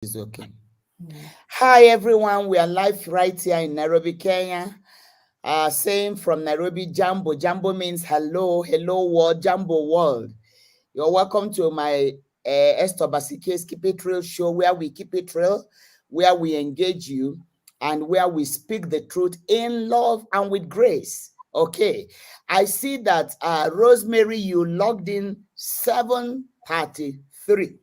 Is okay. Hi everyone, we are live right here in Nairobi, Kenya. Saying from Nairobi, Jambo. Jambo means hello, hello world, Jambo world. You're welcome to my Esther Obasi-ike's Keep It Real show, where we keep it real, where we engage you, and where we speak the truth in love and with grace. Okay, I see that Rosemary, you logged in 7:33.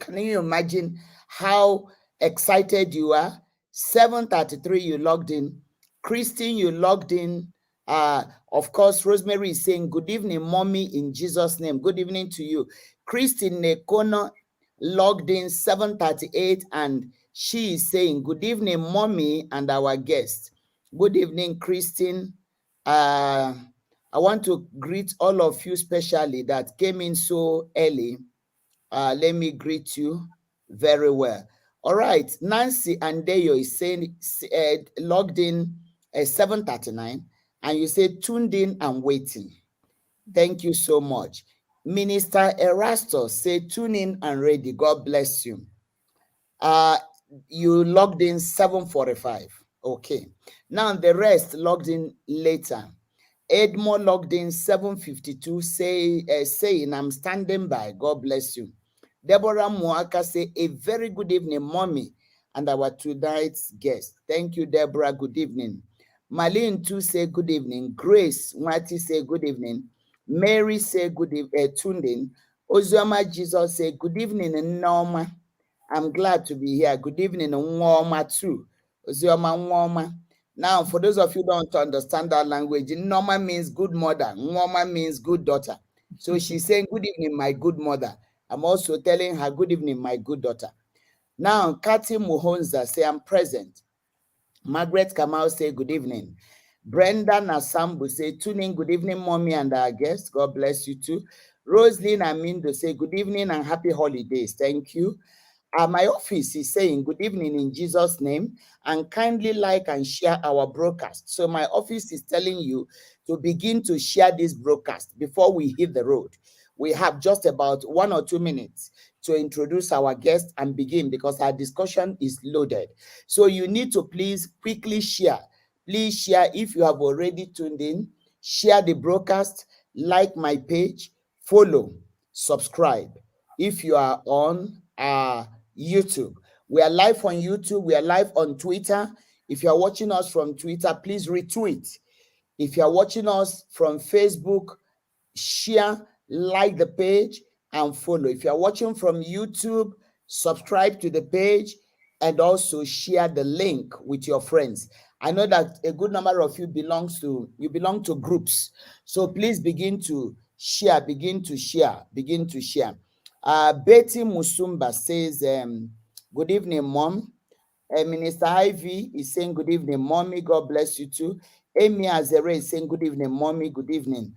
Can you imagine how excited you are? 7:33 you logged in. Christine, you logged in. Of course, Rosemary is saying, good evening, mommy, in Jesus' name. Good evening to you. Christine Nekono logged in 7:38, and she is saying, good evening, mommy, and our guest. Good evening, Christine. I want to greet all of you, especially that came in so early. Let me greet you very well. All right, Nancy Andeyo is saying logged in at 7:39, and you say tuned in and waiting. Thank you so much. Minister Erastus say tune in and ready. God bless you. You logged in 7:45. Okay. Now the rest logged in later. Edmore logged in 7:52, saying, I'm standing by. God bless you. Deborah Muaka say, a very good evening, mommy, and our tonight's guest. Thank you, Deborah. Good evening. Marlene too say good evening. Grace Mwati say good evening. Mary say good evening. Tuned in. Ozioma Jesus say good evening, Norma. I'm glad to be here. Good evening, Nwoma too. Ozioma Nwoma. Now, for those of you who don't understand that language, Norma means good mother. Nwoma means good daughter. So she's saying, good evening, my good mother. I'm also telling her, good evening, my good daughter. Now, Kati Muhonza say, I'm present. Margaret Kamal say, good evening. Brenda Nasambu say, tune in, good evening, mommy and our guests. God bless you too. Roslyn Amindo say, good evening and happy holidays. Thank you. My office is saying good evening in Jesus' name, and kindly like and share our broadcast. So my office is telling you to begin to share this broadcast before we hit the road. We have just about 1 or 2 minutes to introduce our guest and begin, because our discussion is loaded. So you need to please quickly share. Please share. If you have already tuned in, share the broadcast, like my page, follow, subscribe. If you are on YouTube, we are live on YouTube, we are live on Twitter. If you are watching us from Twitter, please retweet. If you are watching us from Facebook, share, like the page, and follow. If you are watching from YouTube, subscribe to the page and also share the link with your friends. I know that a good number of you belong to groups, so please begin to share. Betty Musumba says, good evening, mom. Minister Ivy is saying good evening, mommy. God bless you too. Amy Azere is saying good evening, mommy. Good evening.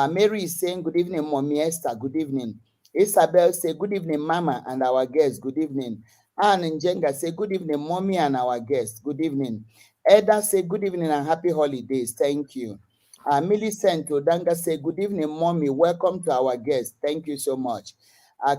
Mary is saying good evening, mommy. Esther, good evening. Isabel say good evening, mama, and our guests. Good evening. Anne Njenga say good evening, mommy, and our guests. Good evening. Eda say good evening and happy holidays. Thank you. Millicent Odanga say good evening, mommy. Welcome to our guests. Thank you so much.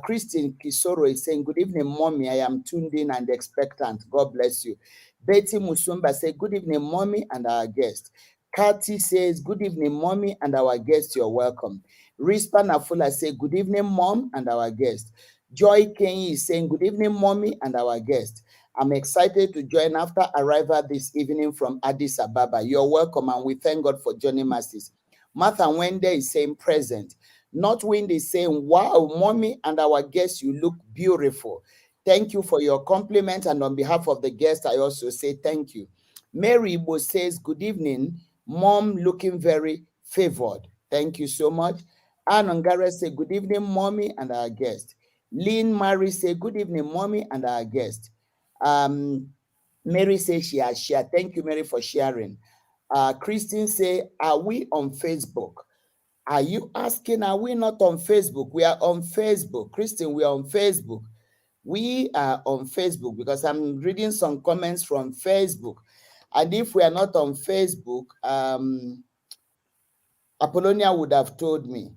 Christine Kisoro is saying, good evening, mommy. I am tuned in and expectant. God bless you. Betty Musumba say, good evening, mommy, and our guest. Kathy says, good evening, mommy, and our guest. You're welcome. Rispa Nafula say, good evening, mom, and our guest. Joy Kenyi is saying, good evening, mommy, and our guest. I'm excited to join after arrival this evening from Addis Ababa. You're welcome, and we thank God for joining masses. Martha Wende is saying present. Not Wendy is saying, wow, mommy and our guests, you look beautiful. Thank you for your compliment. And on behalf of the guests, I also say thank you. Mary Ibo says, good evening, mom, looking very favored. Thank you so much. Ann Ongare say, good evening, mommy and our guest. Lynn Mary say, good evening, mommy and our guest. Mary says she has shared. Thank you, Mary, for sharing. Christine say, are we on Facebook? Are you asking, are we not on Facebook? We are on Facebook. Christine, we are on Facebook. We are on Facebook because I'm reading some comments from Facebook. And if we are not on Facebook, Apollonia would have told me.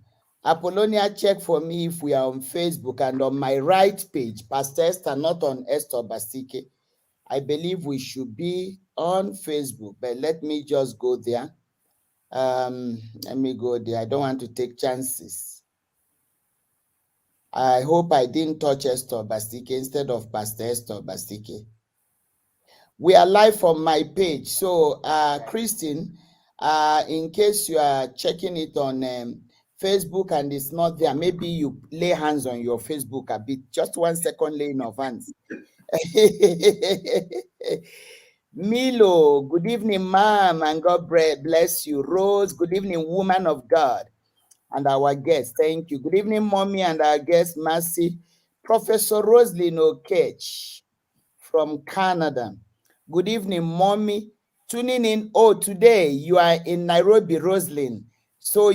Apollonia, check for me if we are on Facebook, and on my right page, Pastor Esther, not on Esther Obasi-ike. I believe we should be on Facebook, but let me just go there. Let me go there. I don't want to take chances. I hope I didn't touch Esther Obasi-ike instead of Pastor Esther Obasi-ike. We are live from my page. So, Christine, in case you are checking it on Facebook and it's not there, maybe you lay hands on your Facebook a bit. Just 1 second laying of hands. Milo, good evening, ma'am, and God bless you. Rose, good evening, woman of God, and our guest. Thank you. Good evening, mommy, and our guest, Mercy. Professor Roslyn Okech from Canada. Good evening, mommy. Tuning in. Oh, today you are in Nairobi, Roslyn. So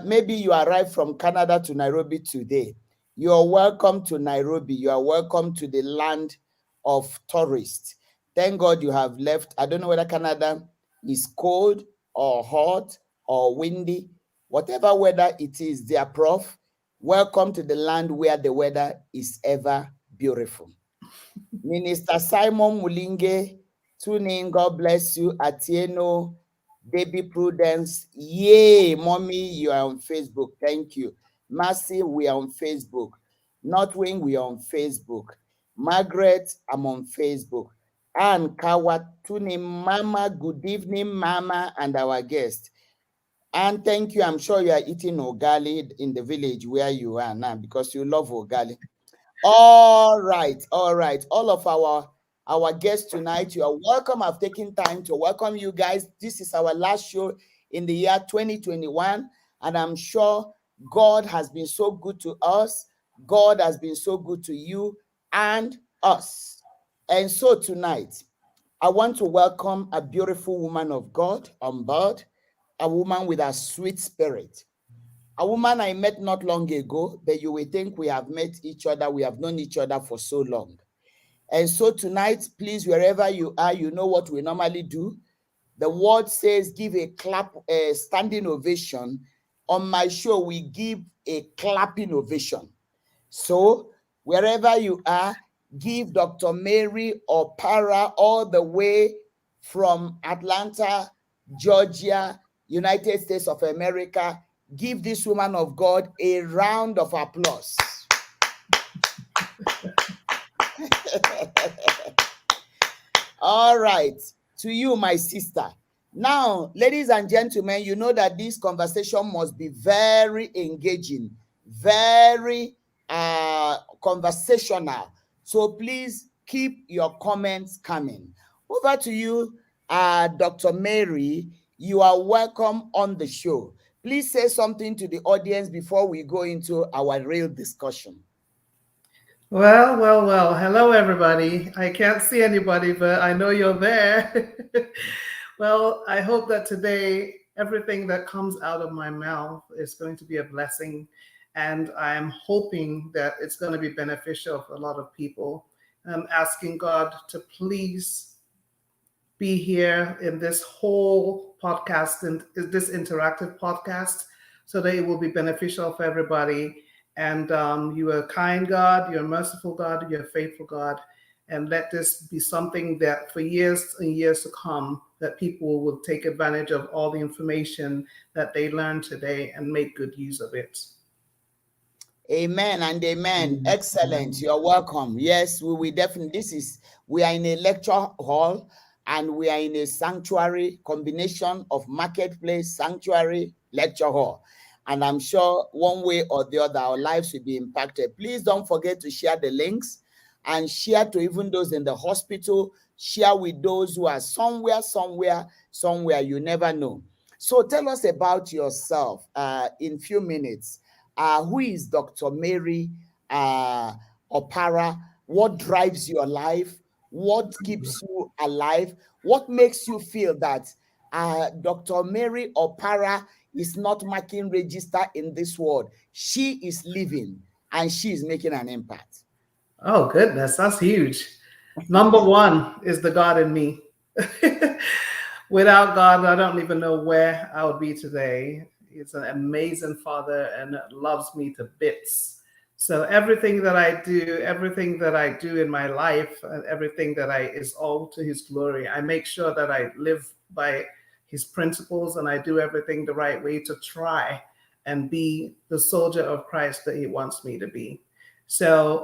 maybe you arrived from Canada to Nairobi today. You are welcome to Nairobi. You are welcome to the land of tourists. Thank God you have left. I don't know whether Canada is cold or hot or windy. Whatever weather it is, dear prof, welcome to the land where the weather is ever beautiful. Minister Simon Mulinge, tune in. God bless you. Atieno, Baby Prudence. Yay, mommy, you are on Facebook. Thank you. Mercy, we are on Facebook. Notwing, we are on Facebook. Margaret, I'm on Facebook. And Kawa, tune in. Mama, good evening, Mama, and our guest. And thank you. I'm sure you are eating ugali in the village where you are now because you love ugali. All right. All of our guests tonight, you are welcome. I've taken time to welcome you guys. This is our last show in the year 2021, and I'm sure God has been so good to us. God has been so good to you and us. And so tonight, I want to welcome a beautiful woman of God on board, a woman with a sweet spirit. A woman I met not long ago, but you will think we have met each other. We have known each other for so long. And so tonight, please, wherever you are, you know what we normally do. The word says, give a clap, a standing ovation. On my show, we give a clapping ovation. So wherever you are, give Dr. Mary Opara all the way from Atlanta, Georgia, United States of America. Give this woman of God a round of applause. All right. To you, my sister. Now, ladies and gentlemen, you know that this conversation must be very engaging, very conversational. So please keep your comments coming. Over to you, Dr. Mary. You are welcome on the show. Please say something to the audience before we go into our real discussion. Well. Hello, everybody. I can't see anybody, but I know you're there. Well, I hope that today everything that comes out of my mouth is going to be a blessing. And I'm hoping that it's going to be beneficial for a lot of people. I'm asking God to please be here in this whole podcast and this interactive podcast so that it will be beneficial for everybody. And you are a kind God, you're a merciful God, you're a faithful God. And let this be something that for years and years to come, that people will take advantage of all the information that they learned today and make good use of it. Amen and amen. Excellent. You're welcome. Yes, we definitely. We are in a lecture hall and we are in a sanctuary, combination of marketplace, sanctuary, lecture hall. And I'm sure one way or the other, our lives will be impacted. Please don't forget to share the links and share to even those in the hospital. Share with those who are somewhere. You never know. So tell us about yourself in few minutes. Who is Dr. Mary Opara? What drives your life? What keeps you alive? What makes you feel that Dr. Mary Opara is not marking register in this world? She is living and she is making an impact. Oh, goodness, that's huge. Number one is the God in me. Without God, I don't even know where I would be today. He's an amazing father and loves me to bits. So everything that I do in my life, and everything that I is all to his glory. I make sure that I live by his principles and I do everything the right way to try and be the soldier of Christ that he wants me to be. So,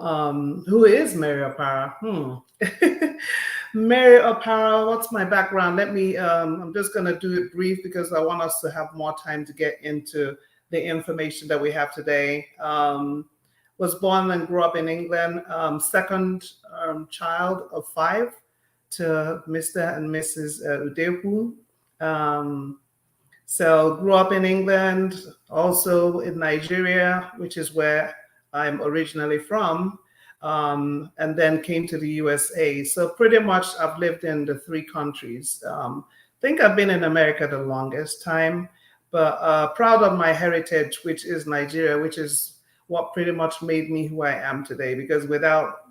who is Mary Opara? Mary Opara, what's my background? I'm just going to do it brief because I want us to have more time to get into the information that we have today. Was born and grew up in England, second child of 5 to Mr. and Mrs. Udepu. So grew up in England, also in Nigeria, which is where I'm originally from, and then came to the USA. So pretty much I've lived in the 3 countries. I think I've been in America the longest time, but proud of my heritage, which is Nigeria, which is what pretty much made me who I am today. Because without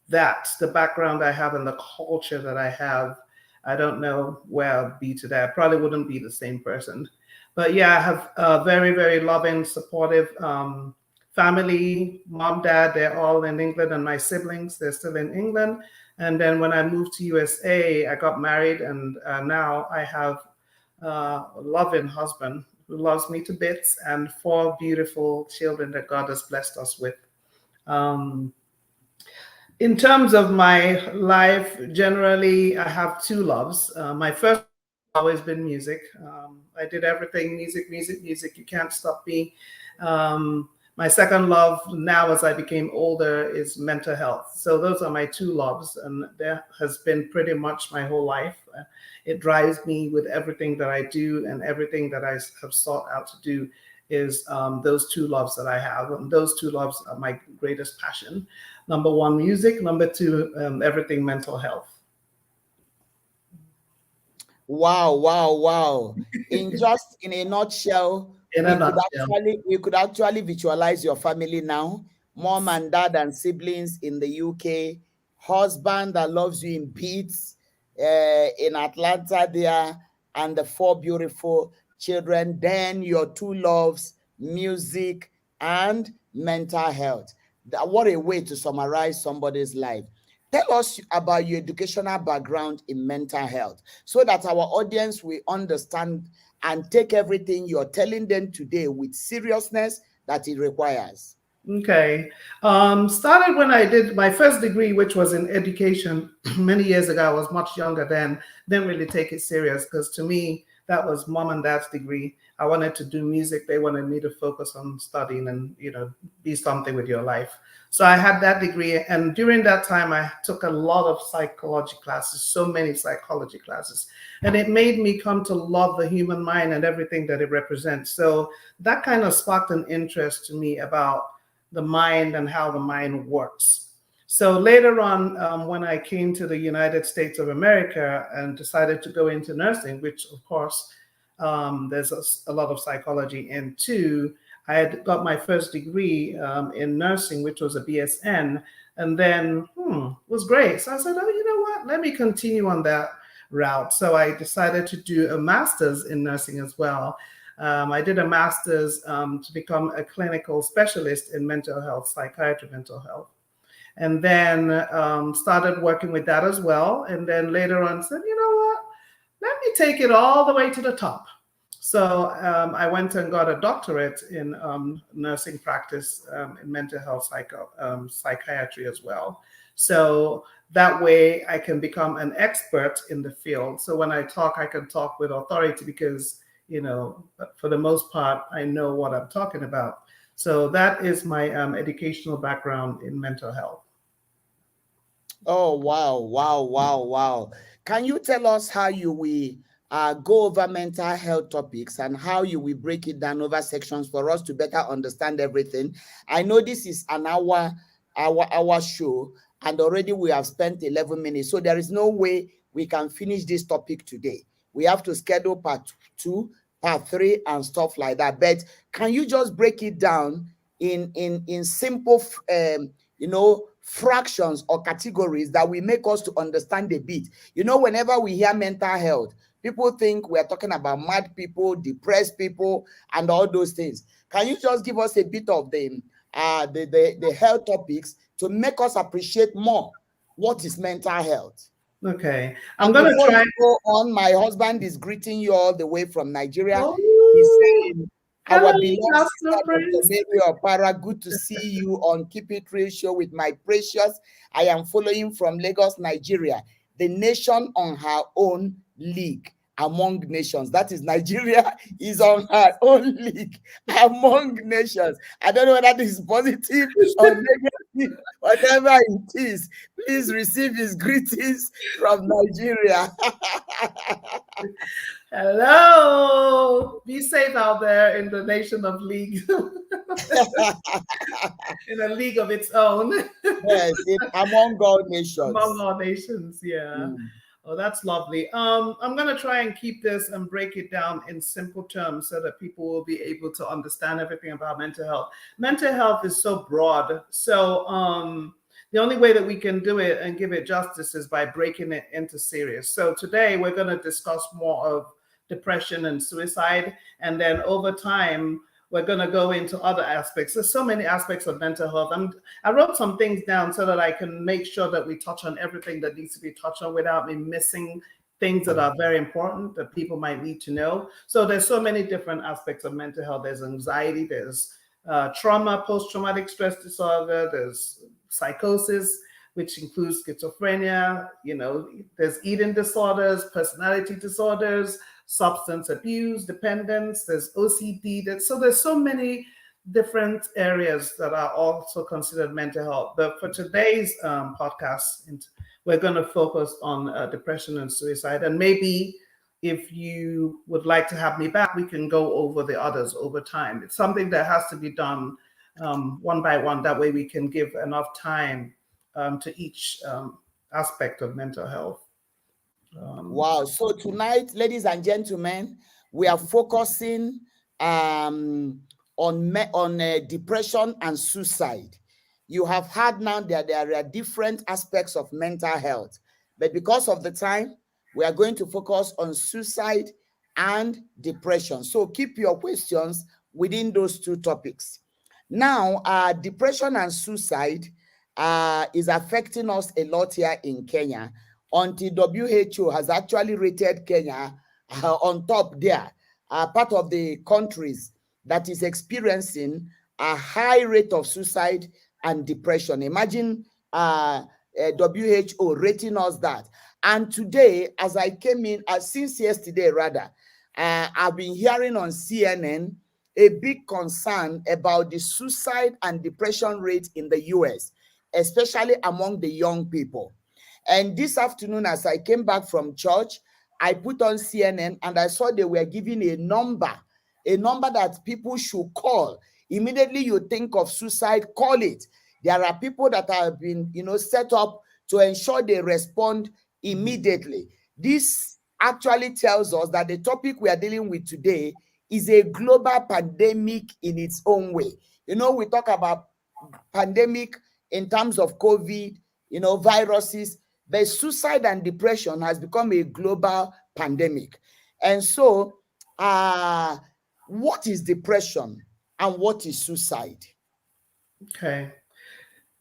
that, the background I have and the culture that I have, I don't know where I'd be today. I probably wouldn't be the same person. But yeah, I have a very, very loving, supportive family. Mom, dad, they're all in England, and my siblings, they're still in England. And then when I moved to USA, I got married, and now I have a loving husband who loves me to bits, and 4 beautiful children that God has blessed us with. In terms of my life, generally, I have 2 loves. My first has always been music. I did everything music, music, music. You can't stop me. My second love now, as I became older, is mental health. So those are my 2 loves, and that has been pretty much my whole life. It drives me with everything that I do, and everything that I have sought out to do is those 2 loves that I have. And those 2 loves are my greatest passion. Number 1, music. Number 2, everything mental health. Wow, wow, wow. In a nutshell, we could actually visualize your family now. Mom and dad and siblings in the UK, husband that loves you in beats, in Atlanta there, and the 4 beautiful children. Then your 2 loves, music and mental health. What a way to summarize somebody's life. Tell us about your educational background in mental health so that our audience will understand and take everything you're telling them today with seriousness that it requires. Okay. Started when I did my first degree, which was in education many years ago. I was much younger then, didn't really take it serious because to me, that was mom and dad's degree. I wanted to do music. They wanted me to focus on studying and, be something with your life. So I had that degree. And during that time, I took a lot of psychology classes, so many psychology classes. And it made me come to love the human mind and everything that it represents. So that kind of sparked an interest to me about the mind and how the mind works. So later on, when I came to the United States of America and decided to go into nursing, which of course there's a lot of psychology in too, I had got my first degree in nursing, which was a BSN, and then was great. So I said, oh, you know what? Let me continue on that route. So I decided to do a master's in nursing as well. I did a master's to become a clinical specialist in mental health, psychiatry, mental health. And then started working with that as well. And then later on said, you know what, let me take it all the way to the top. So I went and got a doctorate in nursing practice in mental health psychiatry as well. So that way I can become an expert in the field. So when I talk, I can talk with authority because for the most part, I know what I'm talking about. So that is my educational background in mental health. Oh, wow, wow, wow, wow. Can you tell us how you will go over mental health topics and how you will break it down over sections for us to better understand everything? I know this is an hour show, and already we have spent 11 minutes. So there is no way we can finish this topic today. We have to schedule part 2, part 3, and stuff like that. But can you just break it down in simple fractions or categories that will make us to understand a bit? Whenever we hear mental health, People think we are talking about mad people, depressed people, and all those things. Can you just give us a bit of the health topics to make us appreciate more what is mental health? Okay, I'm And going to before try. you go on, my husband is greeting you all the way from Nigeria. He's Oh, saying, our hello, beloved sister, Pastor Dr. Prince. Mary Opara, good to see you on Keep It Real Show with my precious. I am following from Lagos, Nigeria, the nation on her own league among nations. That is, Nigeria is on her own league among nations. I don't know whether this is positive or negative, whatever it is. Please receive his greetings from Nigeria. Hello. Be safe out there in the nation of league, in a league of its own. Yes, among all Among nations. all nations, yeah. Mm. Oh, that's lovely. I'm gonna try and keep this and break it down in simple terms so that people will be able to understand everything about mental health. Mental health is so broad. So the only way that we can do it and give it justice is by breaking it into series. So today we're gonna discuss more of depression and suicide, and then over time we're going to go into other aspects. There's so many aspects of mental health. I wrote some things down so that I can make sure that we touch on everything that needs to be touched on without me missing things that are very important that people might need to know. So there's so many different aspects of mental health. There's anxiety, there's trauma, post-traumatic stress disorder, there's psychosis, which includes schizophrenia, there's eating disorders, personality disorders, substance abuse, dependence, there's OCD. So there's so many different areas that are also considered mental health. But for today's podcast, we're going to focus on depression and suicide. And maybe if you would like to have me back, we can go over the others over time. It's something that has to be done one by one. That way we can give enough time to each aspect of mental health. Wow. So tonight, ladies and gentlemen, we are focusing on depression and suicide. You have heard now that there are different aspects of mental health, but because of the time, we are going to focus on suicide and depression. So keep your questions within those two topics. Now, depression and suicide is affecting us a lot here in Kenya, until WHO has actually rated Kenya on top there, part of the countries that is experiencing a high rate of suicide and depression. Imagine WHO rating us that. And today, as I came in, since yesterday rather, I've been hearing on CNN a big concern about the suicide and depression rate in the US, especially among the young people. And this afternoon, as I came back from church, I put on CNN and I saw they were giving a number that people should call. Immediately you think of suicide, call it. There are people that have been, set up to ensure they respond immediately. This actually tells us that the topic we are dealing with today is a global pandemic in its own way. We talk about pandemic in terms of COVID, viruses, but suicide and depression has become a global pandemic. And so, what is depression and what is suicide? Okay.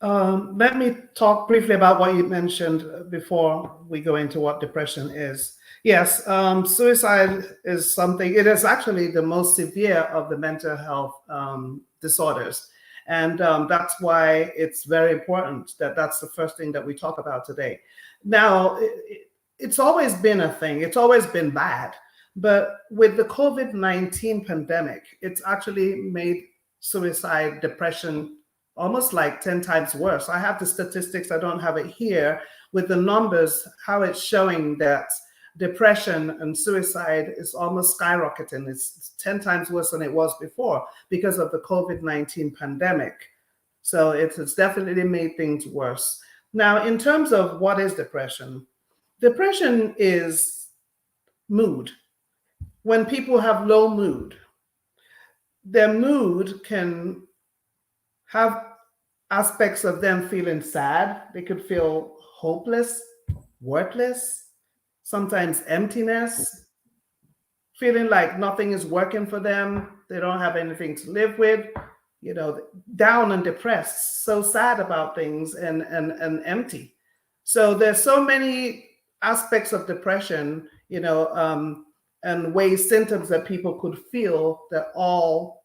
Let me talk briefly about what you mentioned before we go into what depression is. Yes, suicide is something, it is actually the most severe of the mental health disorders. And that's why it's very important that that's the first thing that we talk about today. Now, it's always been a thing, it's always been bad. But with the COVID-19 pandemic, it's actually made suicide, depression, almost like 10 times worse. I have the statistics, I don't have it here, with the numbers, how it's showing that depression and suicide is almost skyrocketing. It's 10 times worse than it was before because of the COVID-19 pandemic. So it's definitely made things worse. Now, in terms of what is depression, depression is mood. When people have low mood, their mood can have aspects of them feeling sad. They could feel hopeless, worthless, sometimes emptiness. feeling like nothing is working for them. They don't have anything to live with, down and depressed, so sad about things and empty. So there's so many aspects of depression, and ways, symptoms that people could feel that all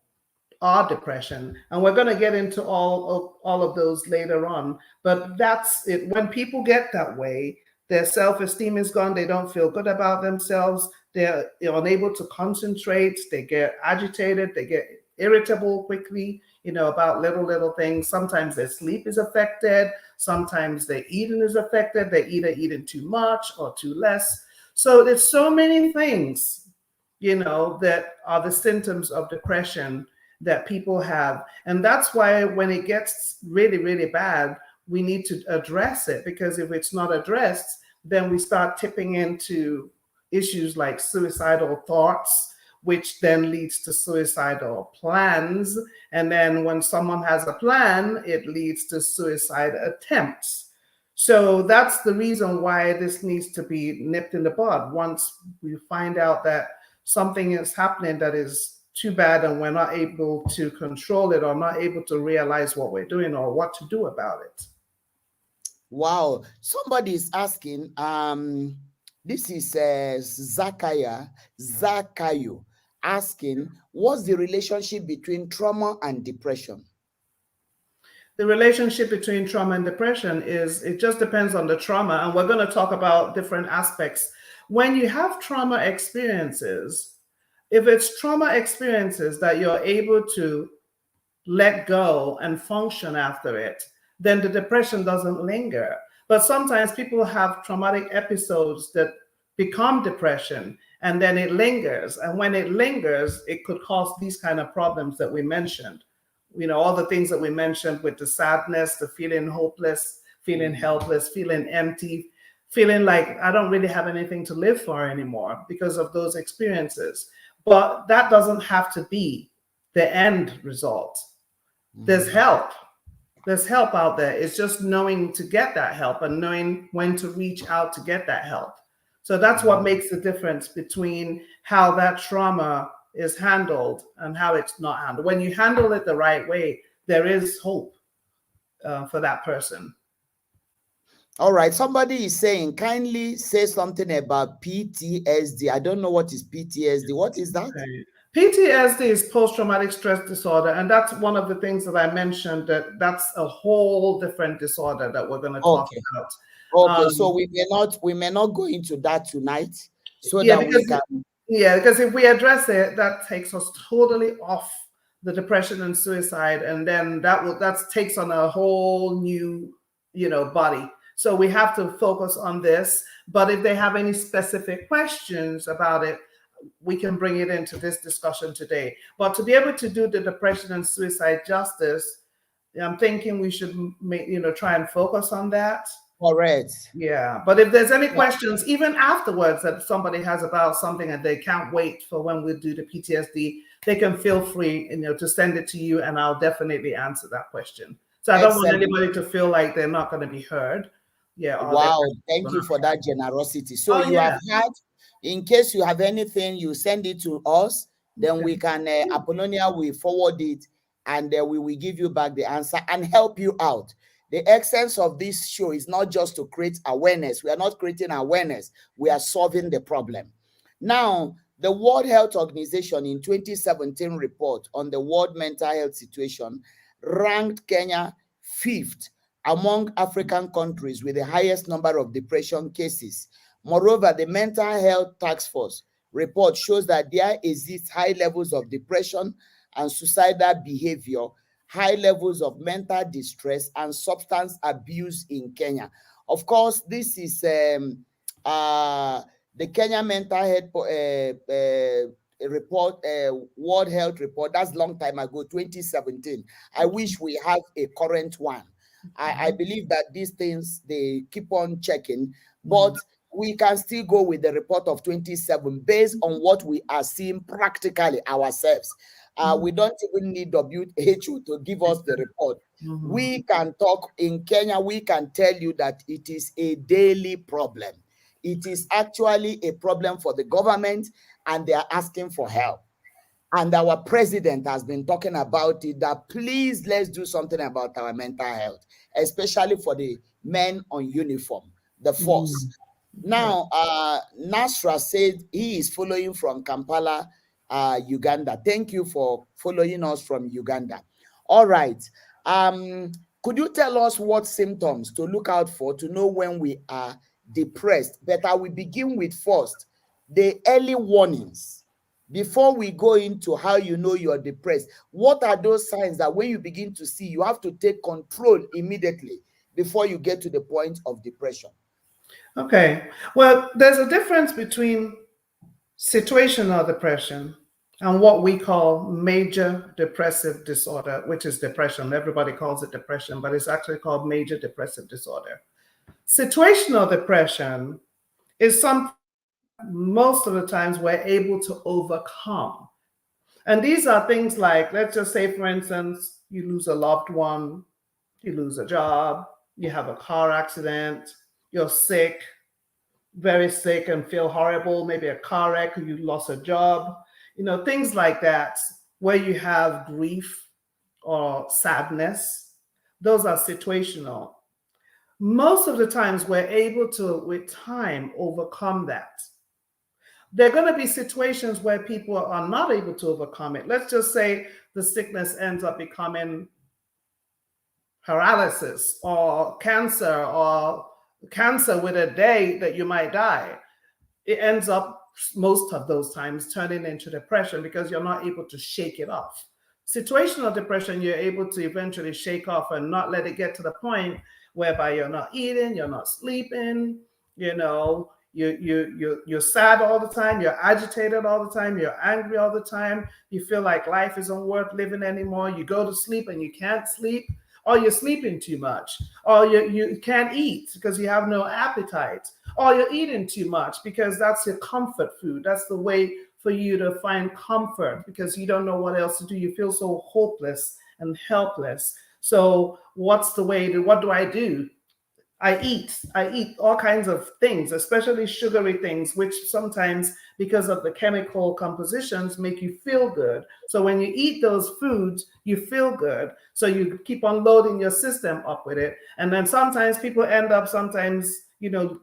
are depression. And we're going to get into all of those later on. But that's it. When people get that way, their self-esteem is gone. They don't feel good about themselves. They're unable to concentrate. They get agitated. They get irritable quickly, about little things. Sometimes their sleep is affected. Sometimes their eating is affected. They're either eating too much or too less. So there's so many things, that are the symptoms of depression that people have. And that's why when it gets really, really bad, we need to address it, because if it's not addressed, then we start tipping into issues like suicidal thoughts, which then leads to suicidal plans. And then when someone has a plan, it leads to suicide attempts. So that's the reason why this needs to be nipped in the bud. Once we find out that something is happening that is too bad and we're not able to control it or not able to realize what we're doing or what to do about it. Wow. Somebody is asking, this is Zakayo asking, what's the relationship between trauma and depression? The relationship between trauma and depression is, it just depends on the trauma. And we're going to talk about different aspects. When you have trauma experiences, if it's trauma experiences that you're able to let go and function after it, then the depression doesn't linger. But sometimes people have traumatic episodes that become depression, and then it lingers. And when it lingers, it could cause these kind of problems that we mentioned. All the things that we mentioned with the sadness, the feeling hopeless, feeling helpless, feeling empty, feeling like I don't really have anything to live for anymore because of those experiences. But that doesn't have to be the end result. There's help. There's help out there. It's just knowing to get that help and knowing when to reach out to get that help. So that's what makes the difference between how that trauma is handled and how it's not handled. When you handle it the right way, there is hope for that person. All right. Somebody is saying, kindly say something about PTSD. I don't know what is PTSD. What is that? Okay. PTSD is post-traumatic stress disorder, and that's one of the things that I mentioned, that's a whole different disorder that we're going to talk about. Okay, so we may not go into that tonight, so that we can. Yeah, because if we address it, that takes us totally off the depression and suicide, and then that takes on a whole new, body. So we have to focus on this. But if they have any specific questions about it, we can bring it into this discussion today. But to be able to do the depression and suicide justice, I'm thinking we should try and focus on that. Correct. Yeah. But if there's any questions, even afterwards, that somebody has about something and they can't wait for when we do the PTSD, they can feel free, to send it to you, and I'll definitely answer that question. So I don't want anybody to feel like they're not going to be heard. Yeah. Wow. Thank you for that generosity. So you have had, in case you have anything, you send it to us, then we can, Apollonia will forward it, and we will give you back the answer and help you out. The essence of this show is not just to create awareness. We are not creating awareness. We are solving the problem. Now, the World Health Organization in 2017 report on the world mental health situation ranked Kenya 5th among African countries with the highest number of depression cases. Moreover, the Mental Health Task Force report shows that there exists high levels of depression and suicidal behavior, high levels of mental distress, and substance abuse in Kenya. Of course, this is the Kenya Mental Health report, World Health report. That's a long time ago, 2017. I wish we have a current one. I believe that these things, they keep on checking, but we can still go with the report of 27 based on what we are seeing practically ourselves. We don't even need WHO to give us the report. We can talk in Kenya. We can tell you that it is a daily problem. It is actually a problem for the government, and they are asking for help. And our president has been talking about it, that please let's do something about our mental health, especially for the men on uniform, the force. Mhm. Okay. Now, Nasra said he is following from Kampala, Uganda. Thank you for following us from Uganda. All right. Could you tell us what symptoms to look out for to know when we are depressed? But I will begin with first the early warnings. Before we go into how you know you're depressed, what are those signs that when you begin to see, you have to take control immediately before you get to the point of depression? Okay. Well, there's a difference between situational depression and what we call major depressive disorder, which is depression. Everybody calls it depression, but it's actually called major depressive disorder. Situational depression is something most of the times we're able to overcome. And these are things like, let's just say, for instance, you lose a loved one, you lose a job, you have a car accident, you're sick, very sick and feel horrible, maybe a car wreck, you lost a job, things like that, where you have grief or sadness. Those are situational. Most of the times, we're able to, with time, overcome that. There are going to be situations where people are not able to overcome it. Let's just say the sickness ends up becoming paralysis or cancer with a day that you might die. It ends up most of those times turning into depression because you're not able to shake it off. Situational depression, you're able to eventually shake off and not let it get to the point whereby you're not eating, you're not sleeping, you're sad all the time, you're agitated all the time, you're angry all the time, you feel like life isn't worth living anymore, you go to sleep and you can't sleep, or you're sleeping too much, or you can't eat because you have no appetite, or you're eating too much because that's your comfort food. That's the way for you to find comfort because you don't know what else to do. You feel so hopeless and helpless. So what do I do? I eat all kinds of things, especially sugary things, which sometimes, because of the chemical compositions, make you feel good. So when you eat those foods, you feel good. So you keep on loading your system up with it. And then sometimes people end up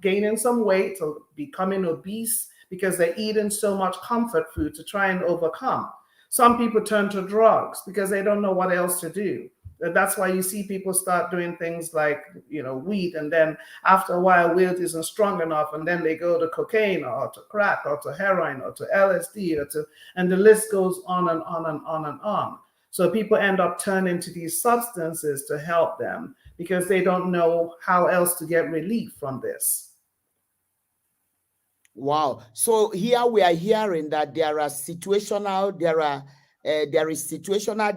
gaining some weight or becoming obese because they're eating so much comfort food to try and overcome. Some people turn to drugs because they don't know what else to do. That's why you see people start doing things like, weed, and then after a while, weed isn't strong enough, and then they go to cocaine or to crack or to heroin or to LSD and the list goes on and on and on and on. So people end up turning to these substances to help them because they don't know how else to get relief from this. Wow. So here we are hearing that there is situational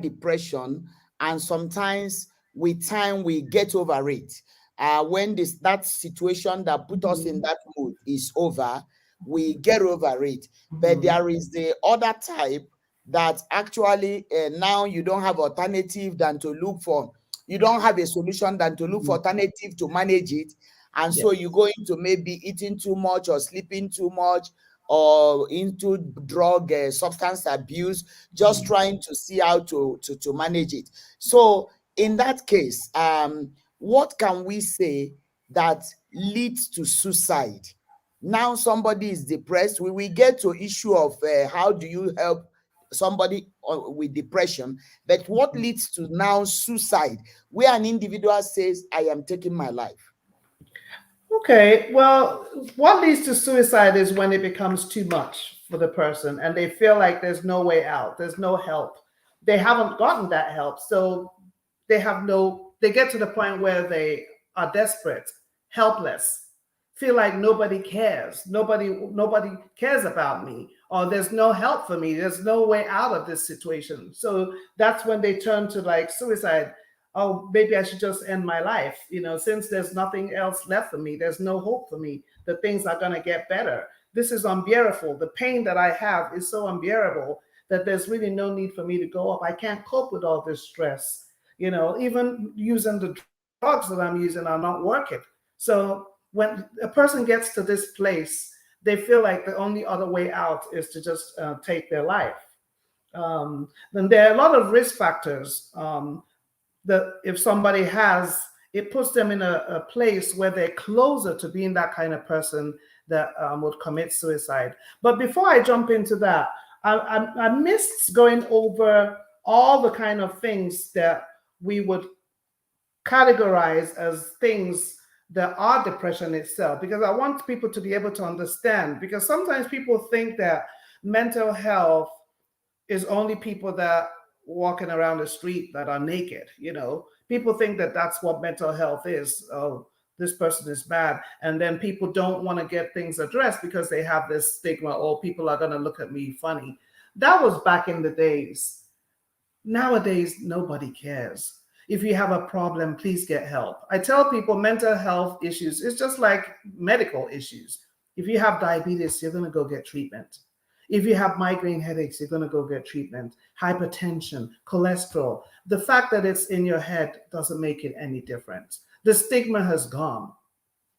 depression, and sometimes with time we get over it. When that situation that put us in Mhm. that mood is over, we get over it. But Mhm. there is the other type that actually now you don't have alternative than to look for. You don't have a solution than to look for Mhm. alternative to manage it, and so you Yes. go into maybe eating too much or sleeping too much or into drug substance abuse, just Mhm. trying to see how to manage it. So in that case, what can we say that leads to suicide? Now somebody is depressed, we will get to issue of how do you help somebody with depression, but what leads to now suicide, where an individual says, I am taking my life? Okay, well, what leads to suicide is when it becomes too much for the person and they feel like there's no way out, there's no help. They haven't gotten that help. So they get to the point where they are desperate, helpless, feel like nobody cares. Nobody cares about me, or there's no help for me. There's no way out of this situation. So that's when they turn to like suicide. Oh, maybe I should just end my life. Since there's nothing else left for me, there's no hope for me that things are going to get better. This is unbearable. The pain that I have is so unbearable that there's really no need for me to go up. I can't cope with all this stress. Even using the drugs that I'm using are not working. So when a person gets to this place, they feel like the only other way out is to just take their life. Then there are a lot of risk factors that if somebody has, it puts them in a place where they're closer to being that kind of person that would commit suicide. But before I jump into that, I missed going over all the kind of things that we would categorize as things that are depression itself, because I want people to be able to understand, because sometimes people think that mental health is only people that walking around the street that are naked. People think that that's what mental health is. Oh, this person is bad. And then people don't want to get things addressed because they have this stigma, oh, people are going to look at me funny. That was back in the days. Nowadays, nobody cares. If you have a problem, please get help. I tell people mental health issues, it's just like medical issues. If you have diabetes, you're going to go get treatment. If you have migraine headaches, you're going to go get treatment. Hypertension, cholesterol. The fact that it's in your head doesn't make it any different. The stigma has gone.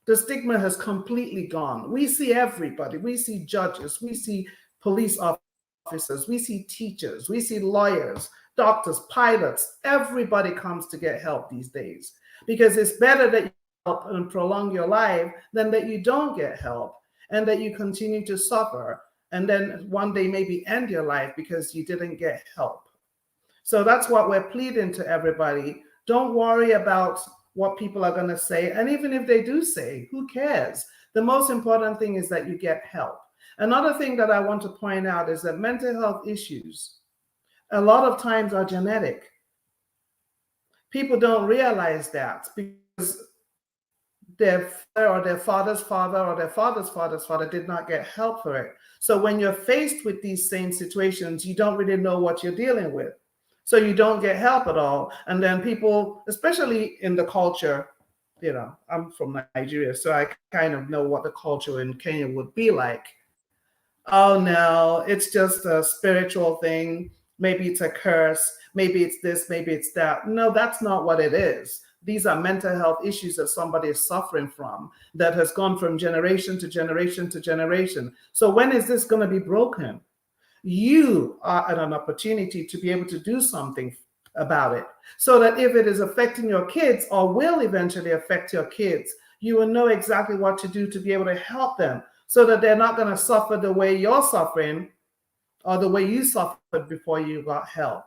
The stigma has completely gone. We see everybody. We see judges. We see police officers. We see teachers. We see lawyers, doctors, pilots. Everybody comes to get help these days, because it's better that you help and prolong your life than that you don't get help and that you continue to suffer and then one day maybe end your life because you didn't get help. So that's what we're pleading to everybody. Don't worry about what people are going to say. And even if they do say, who cares? The most important thing is that you get help. Another thing that I want to point out is that mental health issues, a lot of times, are genetic. People don't realize that because their father or their father's father or their father's father's father did not get help for it. So when you're faced with these same situations, you don't really know what you're dealing with. So you don't get help at all. And then people, especially in the culture, I'm from Nigeria, so I kind of know what the culture in Kenya would be like. Oh no, it's just a spiritual thing. Maybe it's a curse. Maybe it's this, maybe it's that. No, that's not what it is. These are mental health issues that somebody is suffering from that has gone from generation to generation to generation. So when is this going to be broken? You are at an opportunity to be able to do something about it, so that if it is affecting your kids or will eventually affect your kids, you will know exactly what to do to be able to help them, so that they're not going to suffer the way you're suffering or the way you suffered before you got help.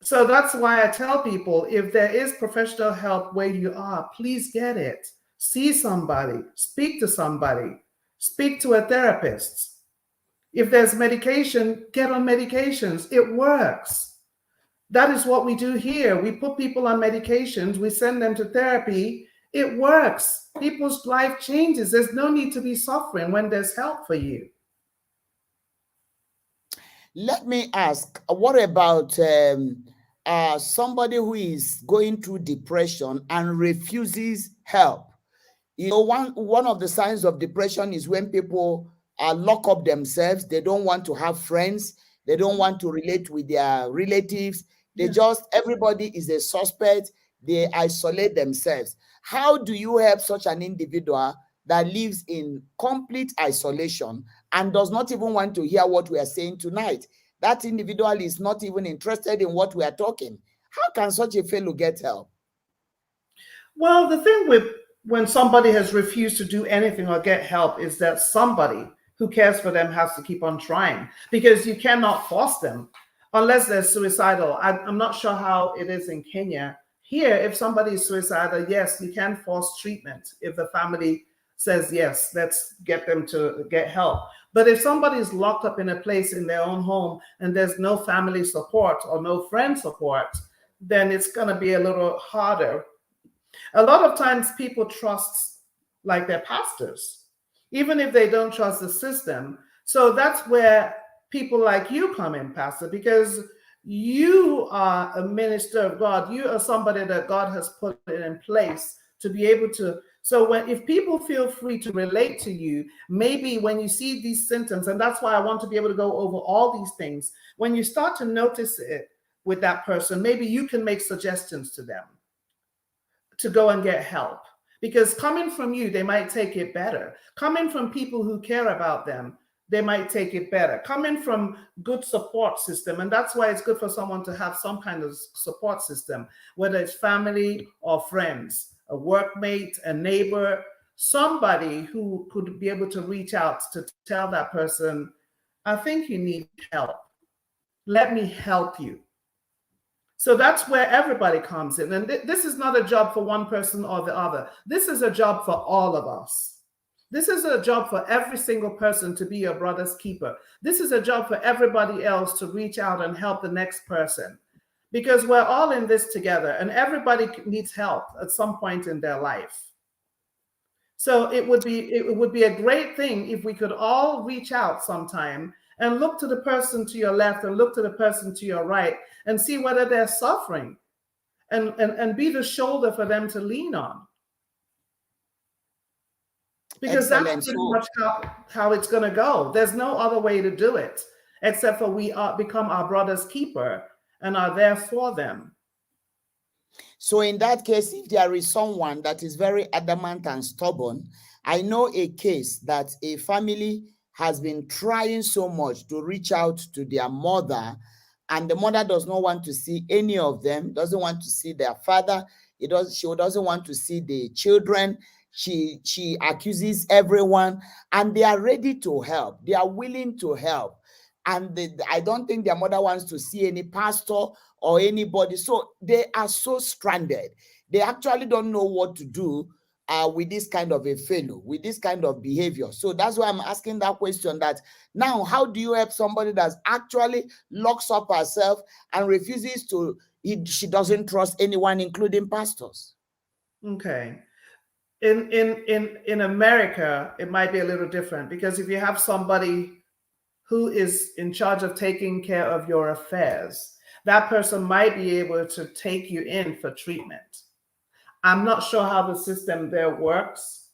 So that's why I tell people, if there is professional help where you are, please get it. See somebody, speak to somebody, speak to a therapist. If there's medication, get on medications. It works. That is what we do here. We put people on medications, we send them to therapy. It works. People's life changes. There's no need to be suffering when there's help for you. Let me ask, what about somebody who is going through depression and refuses help? One of the signs of depression is when people lock up themselves. They don't want to have friends. They don't want to relate with their relatives. Everybody is a suspect. They isolate themselves. How do you help such an individual that lives in complete isolation and does not even want to hear what we are saying tonight? That individual is not even interested in what we are talking. How can such a fellow get help? Well, the thing with when somebody has refused to do anything or get help is that somebody who cares for them has to keep on trying, because you cannot force them unless they're suicidal. I'm not sure how it is in Kenya. Here, if somebody is suicidal, yes, you can force treatment if the family says, yes, let's get them to get help. But if somebody is locked up in a place in their own home and there's no family support or no friend support, then it's going to be a little harder. A lot of times people trust like their pastors, even if they don't trust the system. So that's where people like you come in, Pastor, because you are a minister of God. You are somebody that God has put in place to be able to. So if people feel free to relate to you, maybe when you see these symptoms, and that's why I want to be able to go over all these things, when you start to notice it with that person, maybe you can make suggestions to them to go and get help. Because coming from you, they might take it better. Coming from people who care about them, they might take it better. Coming from good support system, and that's why it's good for someone to have some kind of support system, whether it's family or friends, a workmate, a neighbor, somebody who could be able to reach out to tell that person, I think you need help. Let me help you. So that's where everybody comes in. And this is not a job for one person or the other. This is a job for all of us. This is a job for every single person to be your brother's keeper. This is a job for everybody else to reach out and help the next person, because we're all in this together and everybody needs help at some point in their life. So it would be a great thing if we could all reach out sometime and look to the person to your left and look to the person to your right and see whether they're suffering, and be the shoulder for them to lean on. Because Excellent. that's pretty much how it's going to go. There's no other way to do it except for we become our brother's keeper and are there for them. So in that case, if there is someone that is very adamant and stubborn, I know a case that a family has been trying so much to reach out to their mother, and the mother does not want to see any of them, doesn't want to see their father. She doesn't want to see the children. She accuses everyone, and they are ready to help. They are willing to help. And I don't think their mother wants to see any pastor or anybody. So they are so stranded. They actually don't know what to do with this kind of a fellow, with this kind of behavior. So that's why I'm asking that question, that now, how do you help somebody that actually locks up herself and refuses to, she doesn't trust anyone, including pastors? Okay. In America, it might be a little different, because if you have somebody who is in charge of taking care of your affairs, that person might be able to take you in for treatment. I'm not sure how the system there works,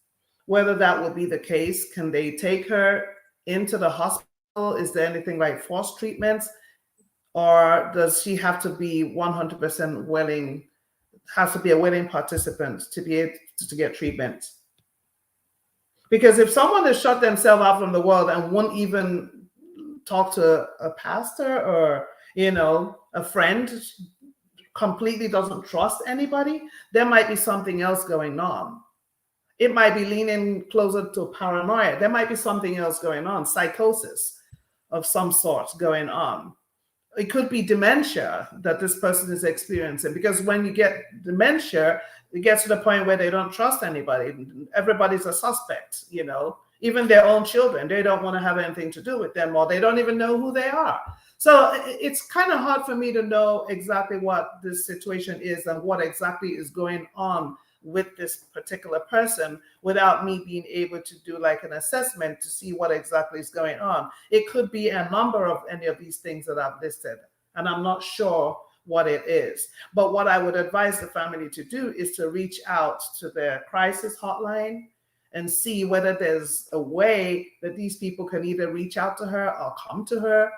whether that will be the case. Can they take her into the hospital? Is there anything like forced treatments? Or does she have to be 100% willing, has to be a willing participant to be able to get treatment? Because if someone has shut themselves out from the world and won't even talk to a pastor or, a friend, completely doesn't trust anybody, there might be something else going on. It might be leaning closer to paranoia. There might be something else going on, psychosis of some sort going on. It could be dementia that this person is experiencing, because when you get dementia, it gets to the point where they don't trust anybody. Everybody's a suspect, even their own children. They don't want to have anything to do with them, or they don't even know who they are. So it's kind of hard for me to know exactly what this situation is and what exactly is going on with this particular person without me being able to do like an assessment to see what exactly is going on. It could be a number of any of these things that I've listed, and I'm not sure what it is. But what I would advise the family to do is to reach out to their crisis hotline and see whether there's a way that these people can either reach out to her or come to her,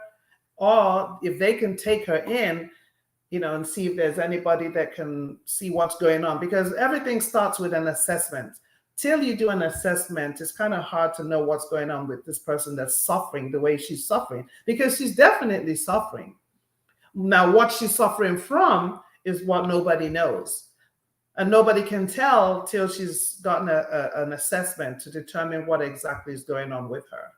or if they can take her in, and see if there's anybody that can see what's going on. Because everything starts with an assessment. Till you do an assessment, it's kind of hard to know what's going on with this person that's suffering the way she's suffering, because she's definitely suffering. Now, what she's suffering from is what nobody knows. And nobody can tell till she's gotten an assessment to determine what exactly is going on with her.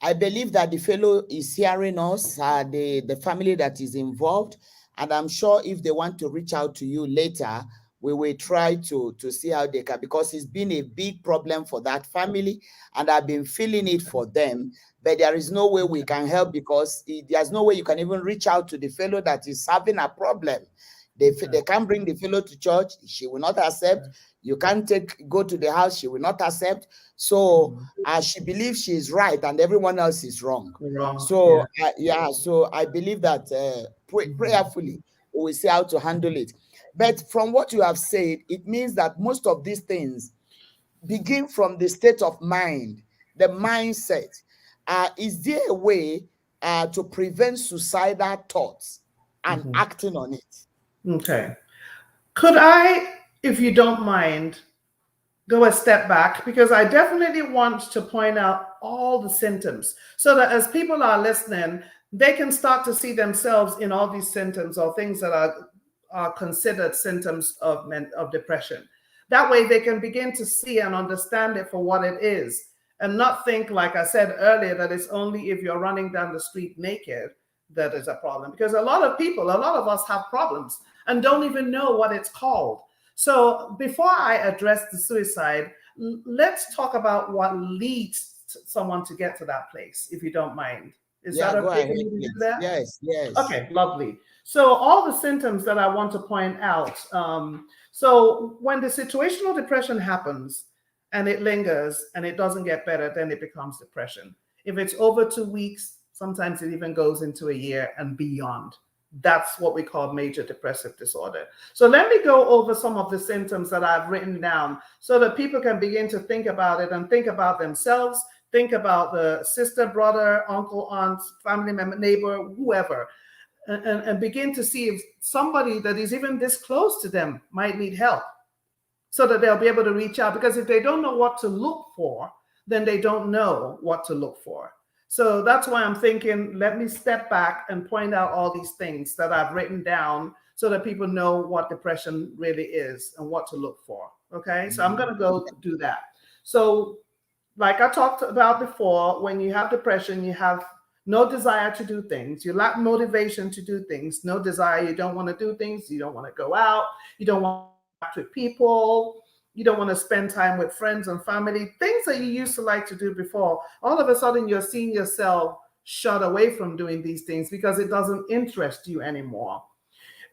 I believe that the fellow is hearing us, the family that is involved, and I'm sure if they want to reach out to you later, we will try to see how they can, because it's been a big problem for that family, and I've been feeling it for them. But there is no way we can help, because there's no way you can even reach out to the fellow that is having a problem. They can't bring the fellow to church. She will not accept. You can't go to the house. She will not accept. So she believes she is right and everyone else is wrong. So so I believe that prayerfully we will see how to handle it. But from what you have said, it means that most of these things begin from the state of mind, the mindset. Is there a way to prevent suicidal thoughts and acting on it? Okay. Could I, if you don't mind, go a step back, because I definitely want to point out all the symptoms so that as people are listening, they can start to see themselves in all these symptoms or things that are considered symptoms of depression. That way they can begin to see and understand it for what it is, and not think, like I said earlier, that it's only if you're running down the street naked that is a problem. Because a lot of people, a lot of us have problems and don't even know what it's called. So before I address the suicide, let's talk about what leads someone to get to that place, if you don't mind. Is Yeah, that go okay ahead, for me to do please. that? Yes, yes. Okay, lovely. So all the symptoms that I want to point out. So when the situational depression happens and it lingers and it doesn't get better, then it becomes depression. If it's over 2 weeks, sometimes it even goes into a year and beyond. That's what we call major depressive disorder. So let me go over some of the symptoms that I've written down so that people can begin to think about it and think about themselves, think about the sister, brother, uncle, aunt, family member, neighbor, whoever, and begin to see if somebody that is even this close to them might need help, so that they'll be able to reach out. Because if they don't know what to look for, then they don't know what to look for. So that's why I'm thinking, let me step back and point out all these things that I've written down so that people know what depression really is and what to look for. Okay, so I'm going to go do that. So, like I talked about before, when you have depression, you have no desire to do things. You lack motivation to do things. No desire. You don't want to do things. You don't want to go out. You don't want to interact with people. You don't want to spend time with friends and family. Things that you used to like to do before. All of a sudden, you're seeing yourself shut away from doing these things because it doesn't interest you anymore.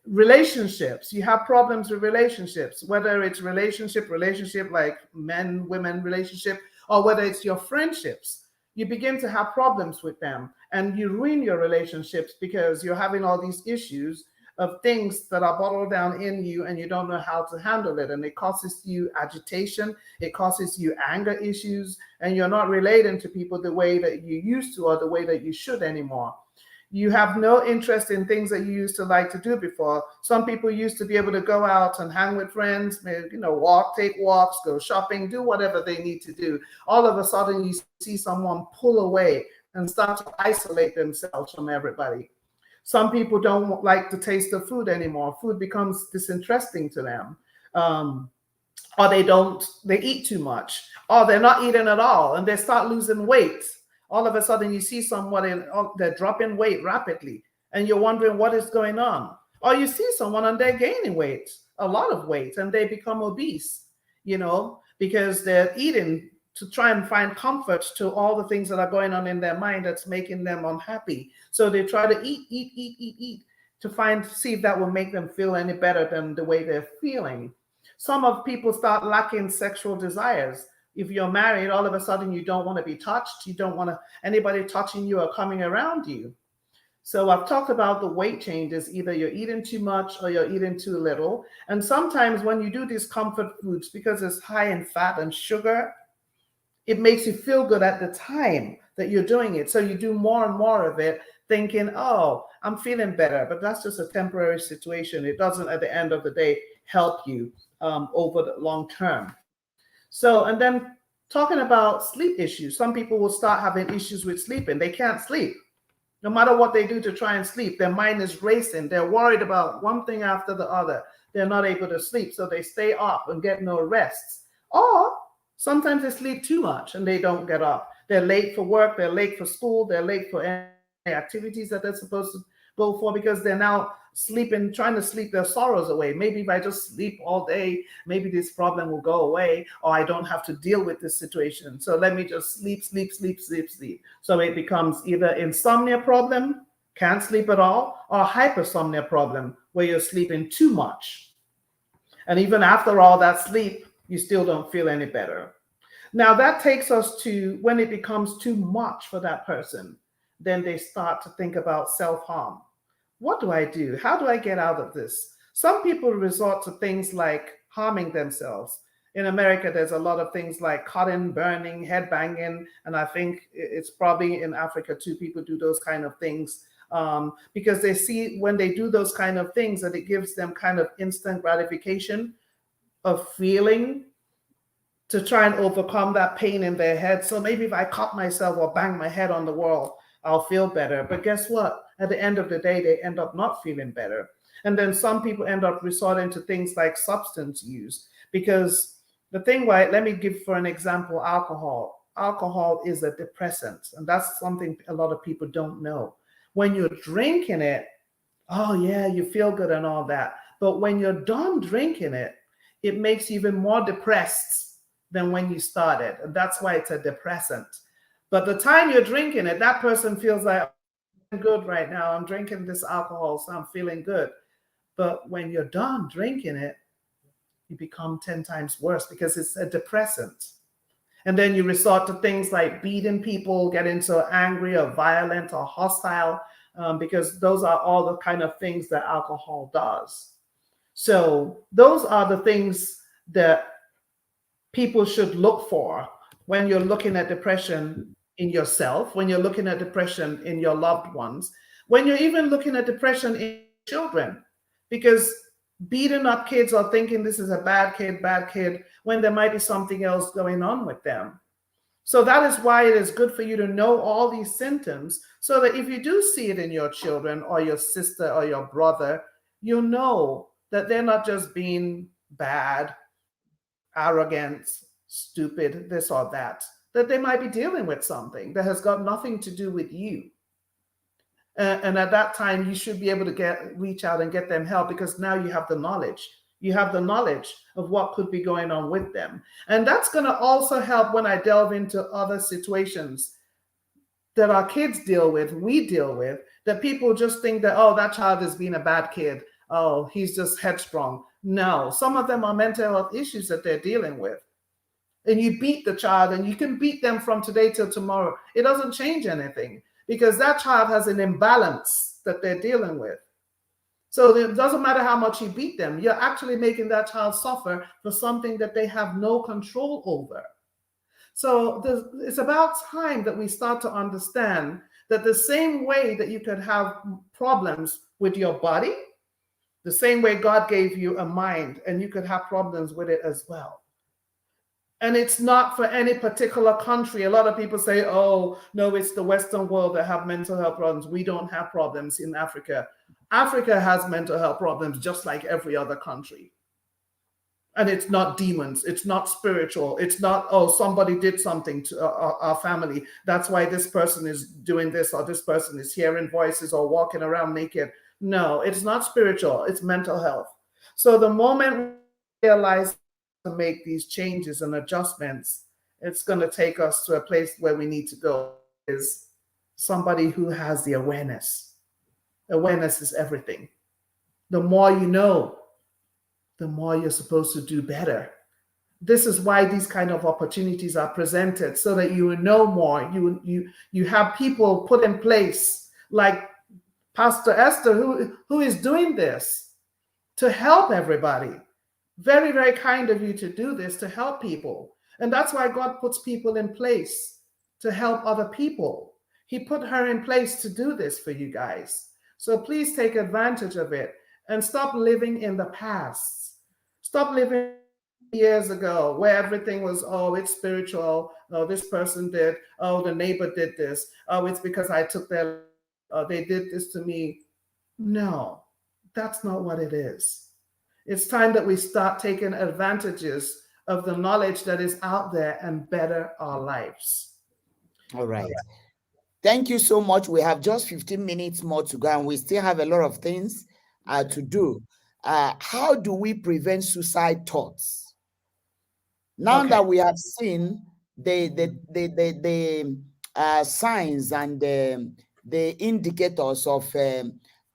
Relationships, you have problems with relationships, whether it's relationship like men women relationship, or whether it's your friendships. You begin to have problems with them and you ruin your relationships because you're having all these issues of things that are bottled down in you and you don't know how to handle it, and it causes you agitation, it causes you anger issues, and you're not relating to people the way that you used to or the way that you should anymore. You have no interest in things that you used to like to do before. Some people used to be able to go out and hang with friends, maybe, walk, take walks, go shopping, do whatever they need to do. All of a sudden, you see someone pull away and start to isolate themselves from everybody. Some people don't like the taste of food anymore. Food becomes disinteresting to them. Or they eat too much, or they're not eating at all, and they start losing weight. All of a sudden, you see someone they're dropping weight rapidly, and you're wondering what is going on. Or you see someone and they're gaining weight, a lot of weight, and they become obese, because they're eating to try and find comfort to all the things that are going on in their mind that's making them unhappy. So they try to eat to see if that will make them feel any better than the way they're feeling. Some of people start lacking sexual desires. If you're married, all of a sudden you don't want to be touched. You don't want anybody touching you or coming around you. So I've talked about the weight changes. Either you're eating too much or you're eating too little. And sometimes when you do these comfort foods, because it's high in fat and sugar, it makes you feel good at the time that you're doing it. So you do more and more of it, thinking, oh, I'm feeling better. But that's just a temporary situation. It doesn't, at the end of the day, help you over the long term. So, and then talking about sleep issues, some people will start having issues with sleeping. They can't sleep. No matter what they do to try and sleep, their mind is racing. They're worried about one thing after the other. They're not able to sleep, so they stay up and get no rest. Or sometimes they sleep too much and they don't get up. They're late for work, they're late for school, they're late for any activities that they're supposed to go for because they're now sleeping, trying to sleep their sorrows away. Maybe if I just sleep all day, maybe this problem will go away, or I don't have to deal with this situation. So let me just sleep. So it becomes either insomnia problem, can't sleep at all, or hypersomnia problem, where you're sleeping too much. And even after all that sleep, you still don't feel any better. Now that takes us to when it becomes too much for that person, then they start to think about self-harm. What do I do? How do I get out of this? Some people resort to things like harming themselves. In America, there's a lot of things like cotton burning, head banging, and I think it's probably in Africa too, people do those kind of things because they see when they do those kind of things that it gives them kind of instant gratification of feeling to try and overcome that pain in their head. So maybe if I cut myself or bang my head on the wall, I'll feel better. But guess what? At the end of the day, they end up not feeling better. And then some people end up resorting to things like substance use. Because the thing, right, let me give for an example, alcohol. Alcohol is a depressant. And that's something a lot of people don't know. When you're drinking it, oh yeah, you feel good and all that. But when you're done drinking it, it makes you even more depressed than when you started. And that's why it's a depressant. But the time you're drinking it, that person feels like, I'm good right now. I'm drinking this alcohol, so I'm feeling good. But when you're done drinking it, you become 10 times worse because it's a depressant. And then you resort to things like beating people, getting so angry or violent or hostile, because those are all the kind of things that alcohol does. So those are the things that people should look for when you're looking at depression in yourself, when you're looking at depression in your loved ones, when you're even looking at depression in children. Because beating up kids or thinking this is a bad kid, when there might be something else going on with them. So that is why it is good for you to know all these symptoms so that if you do see it in your children or your sister or your brother, you know that they're not just being bad, arrogant, stupid, this or that they might be dealing with something that has got nothing to do with you. And at that time, you should be able to reach out and get them help because now you have the knowledge. You have the knowledge of what could be going on with them. And that's going to also help when I delve into other situations that our kids deal with, we deal with, that people just think that, oh, that child is being a bad kid. Oh, he's just headstrong. No, some of them are mental health issues that they're dealing with. And you beat the child and you can beat them from today till tomorrow. It doesn't change anything because that child has an imbalance that they're dealing with. So it doesn't matter how much you beat them. You're actually making that child suffer for something that they have no control over. So it's about time that we start to understand that the same way that you could have problems with your body, the same way God gave you a mind and you could have problems with it as well. And it's not for any particular country. A lot of people say, oh, no, it's the Western world that have mental health problems. We don't have problems in Africa. Africa has mental health problems just like every other country. And it's not demons. It's not spiritual. It's not, oh, somebody did something to our family. That's why this person is doing this or this person is hearing voices or walking around naked. No, it's not spiritual. It's mental health. So the moment we realize to make these changes and adjustments, it's going to take us to a place where we need to go is somebody who has the awareness. Awareness is everything. The more you know, the more you're supposed to do better. This is why these kind of opportunities are presented so that you know more. You have people put in place like Pastor Esther who is doing this to help everybody. Very, very kind of you to do this to help people. And that's why God puts people in place to help other people. He put her in place to do this for you guys. So please take advantage of it and stop living in the past. Stop living years ago where everything was, oh, it's spiritual. Oh, this person did. Oh, the neighbor did this. Oh, it's because I took their, they did this to me. No, that's not what it is. It's time that we start taking advantages of the knowledge that is out there and better our lives. All right. Thank you so much. We have just 15 minutes more to go, and we still have a lot of things to do. How do we prevent suicide thoughts? Now that we have seen the signs and the indicators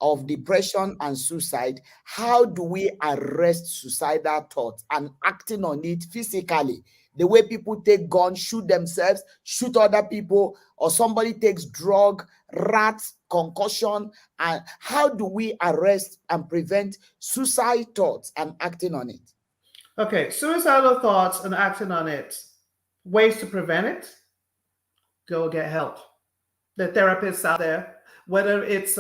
of depression and suicide, how do we arrest suicidal thoughts and acting on it physically? The way people take guns, shoot themselves, shoot other people, or somebody takes drug, rats, concussion. And how do we arrest and prevent suicide thoughts and acting on it? Okay, suicidal thoughts and acting on it. Ways to prevent it: go get help. The therapists out there, whether it's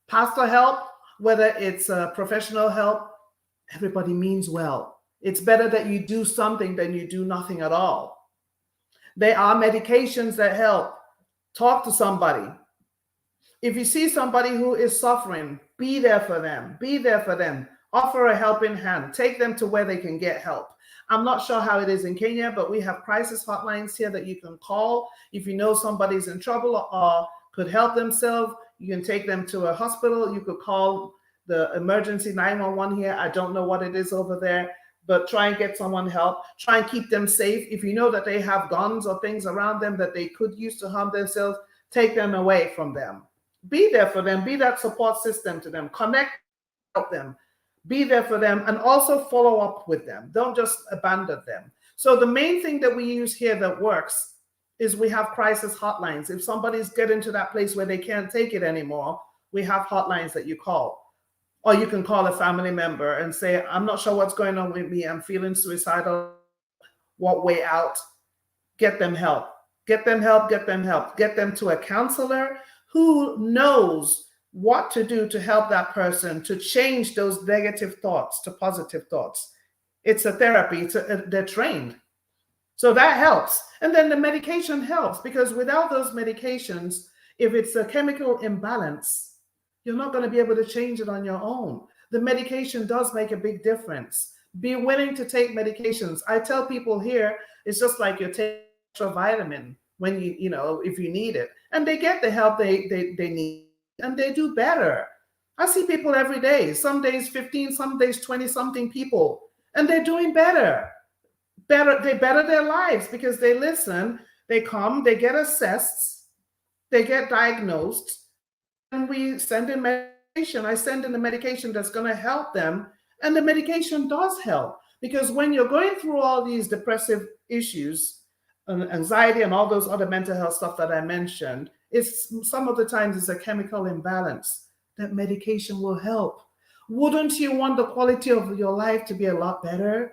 pastor help, whether it's professional help, everybody means well. It's better that you do something than you do nothing at all. There are medications that help. Talk to somebody. If you see somebody who is suffering, be there for them. Be there for them. Offer a helping hand. Take them to where they can get help. I'm not sure how it is in Kenya, but we have crisis hotlines here that you can call. If you know somebody's in trouble or could help themselves, you can take them to a hospital. You could call the emergency 911 here. I don't know what it is over there, but try and get someone help. Try and keep them safe. If you know that they have guns or things around them that they could use to harm themselves, take them away from them. Be there for them. Be that support system to them. Connect, help them. Be there for them, and also follow up with them. Don't just abandon them. So the main thing that we use here that works is we have crisis hotlines. If somebody's getting to that place where they can't take it anymore, we have hotlines that you call. Or you can call a family member and say, I'm not sure what's going on with me. I'm feeling suicidal. What way out? Get them help. Get them help. Get them help. Get them to a counselor who knows what to do to help that person to change those negative thoughts to positive thoughts. It's a therapy. They're trained. So that helps. And then the medication helps, because without those medications, if it's a chemical imbalance, you're not going to be able to change it on your own. The medication does make a big difference. Be willing to take medications. I tell people here, it's just like you're taking extra vitamin when if you need it. And they get the help they need, and they do better. I see people every day, some days 15, some days 20 something people, and they're doing better. They better their lives because they listen, they come, they get assessed, they get diagnosed, and we send in medication. I send in the medication that's going to help them, and the medication does help, because when you're going through all these depressive issues, anxiety and all those other mental health stuff that I mentioned, it's some of the times it's a chemical imbalance. That medication will help. Wouldn't you want the quality of your life to be a lot better?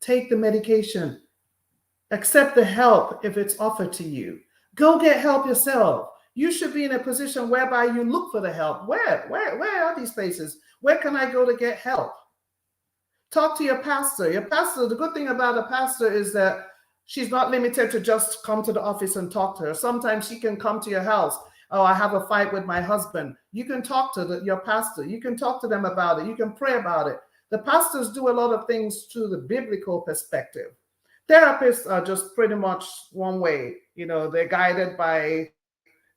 Take the medication. Accept the help if it's offered to you. Go get help yourself. You should be in a position whereby you look for the help. Where are these places? Where can I go to get help? Talk to your pastor. Your pastor, the good thing about a pastor is that she's not limited to just come to the office and talk to her. Sometimes she can come to your house. Oh, I have a fight with my husband. You can talk to your pastor. You can talk to them about it. You can pray about it. The pastors do a lot of things through the biblical perspective. Therapists are just pretty much one way. They're guided by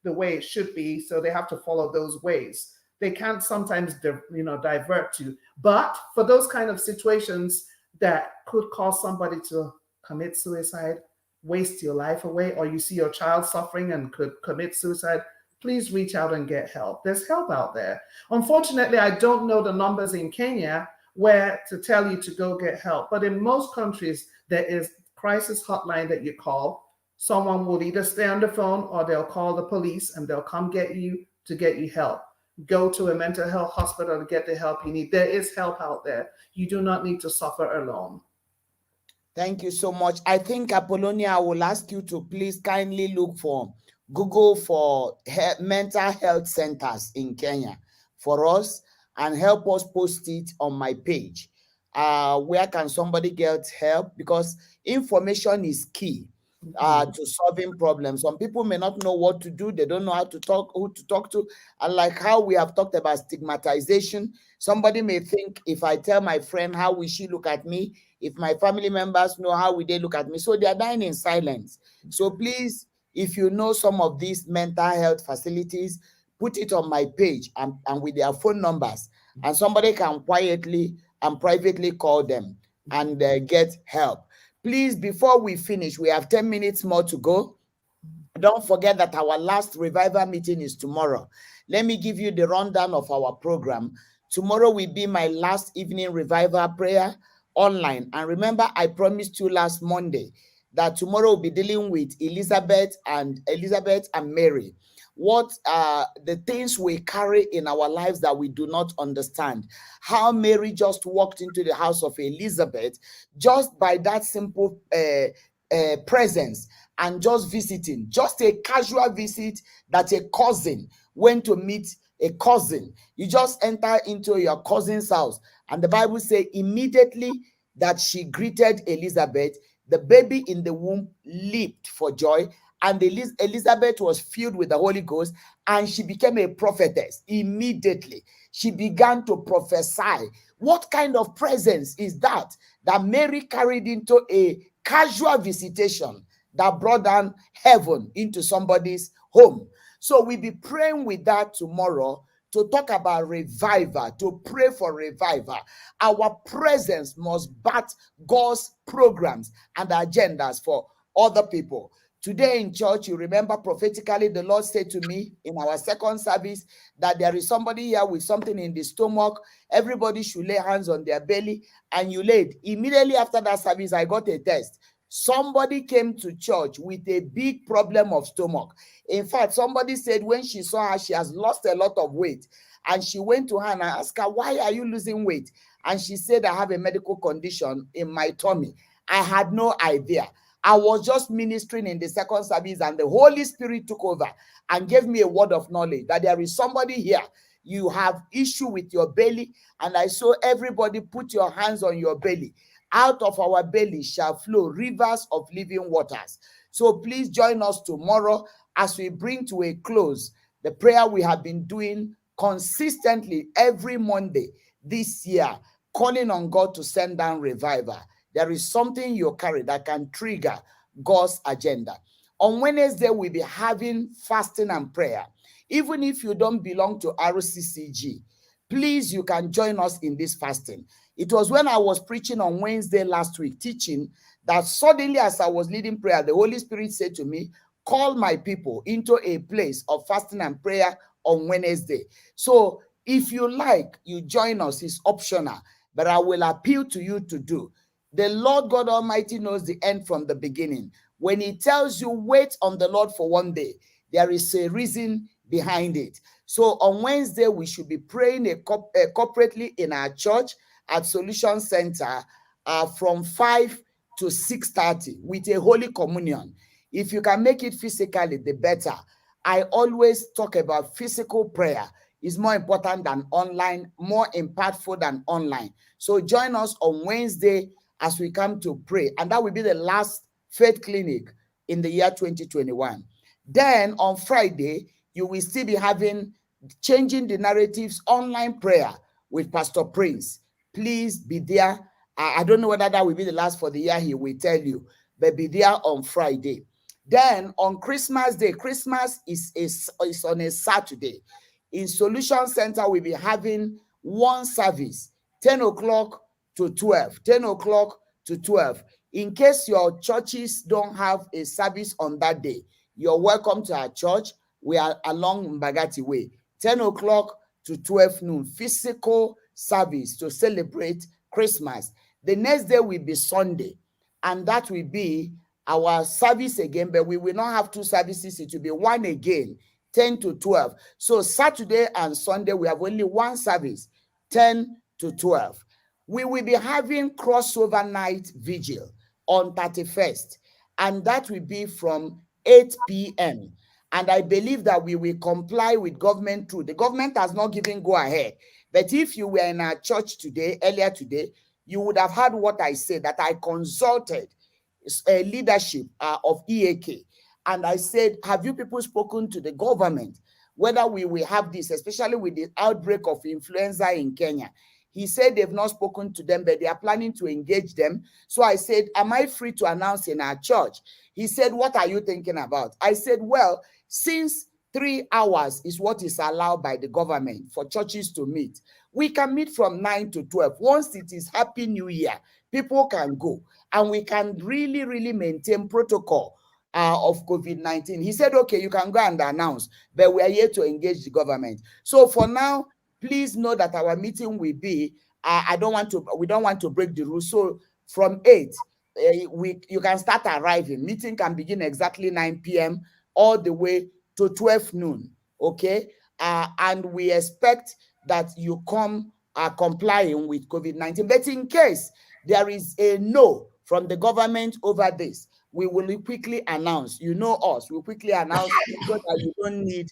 the way it should be, so they have to follow those ways. They can't sometimes, divert you. But for those kind of situations that could cause somebody to commit suicide, waste your life away, or you see your child suffering and could commit suicide, please reach out and get help. There's help out there. Unfortunately, I don't know the numbers in Kenya where to tell you to go get help. But in most countries, there is crisis hotline that you call. Someone will either stay on the phone or they'll call the police and they'll come get you to get you help. Go to a mental health hospital to get the help you need. There is help out there. You do not need to suffer alone. Thank you so much. I think, Apollonia, I will ask you to please kindly look for Google for mental health centers in Kenya for us and help us post it on my page. Where can somebody get help? Because information is key to solving problems. Some people may not know what to do. They don't know who to talk to. And like how we have talked about stigmatization, somebody may think, if I tell my friend, how will she look at me? If my family members know, how will they look at me? So they are dying in silence. So please, if you know some of these mental health facilities, put it on my page and with their phone numbers, and somebody can quietly and privately call them and get help. Please, before we finish, we have 10 minutes more to go. Don't forget that our last revival meeting is tomorrow. Let me give you the rundown of our program. Tomorrow will be my last evening revival prayer online. And remember, I promised you last Monday that tomorrow we'll be dealing with Elizabeth and Mary. What are the things we carry in our lives that we do not understand? How Mary just walked into the house of Elizabeth just by that simple presence and just visiting, just a casual visit that a cousin went to meet a cousin. You just enter into your cousin's house, and the Bible says immediately that she greeted Elizabeth, the baby in the womb leaped for joy, and Elizabeth was filled with the Holy Ghost, and she became a prophetess immediately. She began to prophesy. What kind of presence is that Mary carried into a casual visitation that brought down heaven into somebody's home? So we'll be praying with that tomorrow, to talk about revival, to pray for revival. Our presence must bat God's programs and agendas for other people. Today in church, you remember prophetically, the Lord said to me in our second service that there is somebody here with something in the stomach. Everybody should lay hands on their belly, and you laid. Immediately after that service, I got a test. Somebody came to church with a big problem of stomach. In fact, somebody said when she saw her, she has lost a lot of weight. And she went to her and asked her, why are you losing weight? And she said, I have a medical condition in my tummy. I had no idea. I was just ministering in the second service, and the Holy Spirit took over and gave me a word of knowledge that there is somebody here. You have issue with your belly. And I saw everybody put your hands on your belly. Out of our belly shall flow rivers of living waters. So please join us tomorrow as we bring to a close the prayer we have been doing consistently every Monday this year, calling on God to send down revival. There is something you carry that can trigger God's agenda. On Wednesday, we'll be having fasting and prayer. Even if you don't belong to RCCG, please, you can join us in this fasting. It was when I was preaching on Wednesday last week, teaching, that suddenly as I was leading prayer, the Holy Spirit said to me, call my people into a place of fasting and prayer on Wednesday. So if you like, you join us. It's optional, but I will appeal to you to do. The Lord God Almighty knows the end from the beginning. When he tells you wait on the Lord for one day, there is a reason behind it. So on Wednesday, we should be praying corporately in our church at Solution Center from 5 to 6:30 with a Holy Communion. If you can make it physically, the better. I always talk about physical prayer is more important than online, more impactful than online. So join us on Wednesday as we come to pray. And that will be the last faith clinic in the year 2021. Then on Friday, you will still be having Changing the Narratives online prayer with Pastor Prince. Please be there. I don't know whether that will be the last for the year, he will tell you, but be there on Friday. Then on Christmas Day, Christmas is on a Saturday. In Solution Center, we'll be having one service, 10 o'clock to 12. 10 o'clock to 12. In case your churches don't have a service on that day, you're welcome to our church. We are along Mbagati Way. 10 o'clock to 12 noon, physical service to celebrate Christmas. The next day will be Sunday, and that will be our service again, but we will not have two services. It will be one again, 10 to 12. So Saturday and Sunday, we have only one service, 10 to 12. We will be having crossover night vigil on 31st, and that will be from 8 p.m. And I believe that we will comply with government through. The government has not given go ahead. But if you were in our church today, earlier today, you would have heard what I said, that I consulted leadership of EAK. And I said, have you people spoken to the government whether we will have this, especially with the outbreak of influenza in Kenya? He said they've not spoken to them, but they are planning to engage them. So I said, am I free to announce in our church? He said, what are you thinking about? I said, well, since 3 hours is what is allowed by the government for churches to meet, we can meet from 9 to 12. Once it is Happy New Year, people can go, and we can really maintain protocol of COVID-19. He said, okay, you can go and announce, but we are here to engage the government. So for now, please know that our meeting will be, we don't want to break the rules. So from 8, you can start arriving. Meeting can begin exactly 9 p.m. all the way to 12 noon, okay? And we expect that you come complying with COVID-19. But in case there is a no from the government over this, we will quickly announce. You know us, we'll quickly announce so that you don't need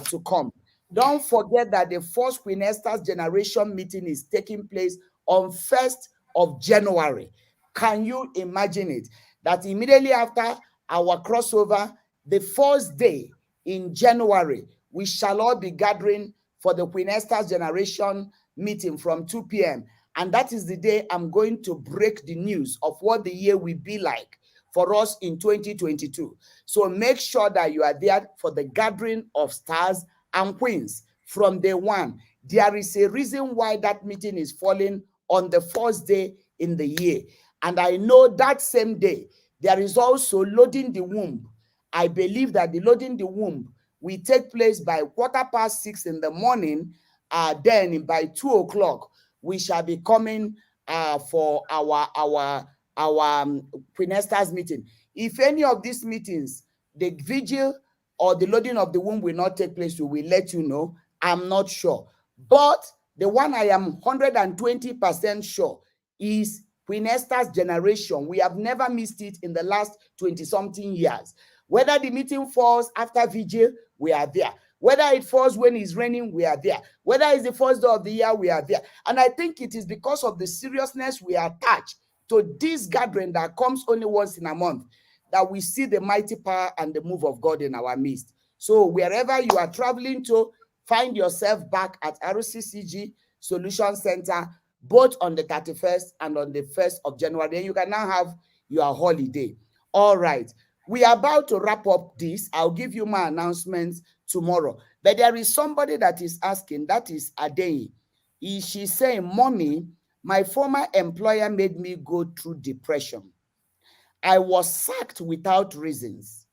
to come. Don't forget that the first Queen Esther's generation meeting is taking place on 1st of January. Can you imagine it? That immediately after our crossover, the first day in January, we shall all be gathering for the Queen Esther's Generation meeting from 2 p.m. And that is the day I'm going to break the news of what the year will be like for us in 2022. So make sure that you are there for the gathering of stars and queens from day one. There is a reason why that meeting is falling on the first day in the year. And I know that same day, there is also loading the womb. I believe that the loading the womb will take place by 6:15 in the morning. Then by 2 o'clock, we shall be coming for our Queen Esther's meeting. If any of these meetings, the vigil or the loading of the womb will not take place, we will let you know. I'm not sure. But the one I am 120% sure is Queen Esther's Generation. We have never missed it in the last 20-something years. Whether the meeting falls after vigil, we are there. Whether it falls when it's raining, we are there. Whether it's the first day of the year, we are there. And I think it is because of the seriousness we attach to this gathering that comes only once in a month that we see the mighty power and the move of God in our midst. So wherever you are traveling to, find yourself back at RCCG Solution Center, both on the 31st and on the 1st of January. And you can now have your holiday. All right. We are about to wrap up this. I'll give you my announcements tomorrow. But there is somebody that is asking, that is Adeyi. She's saying, Mommy, my former employer made me go through depression. I was sacked without reasons.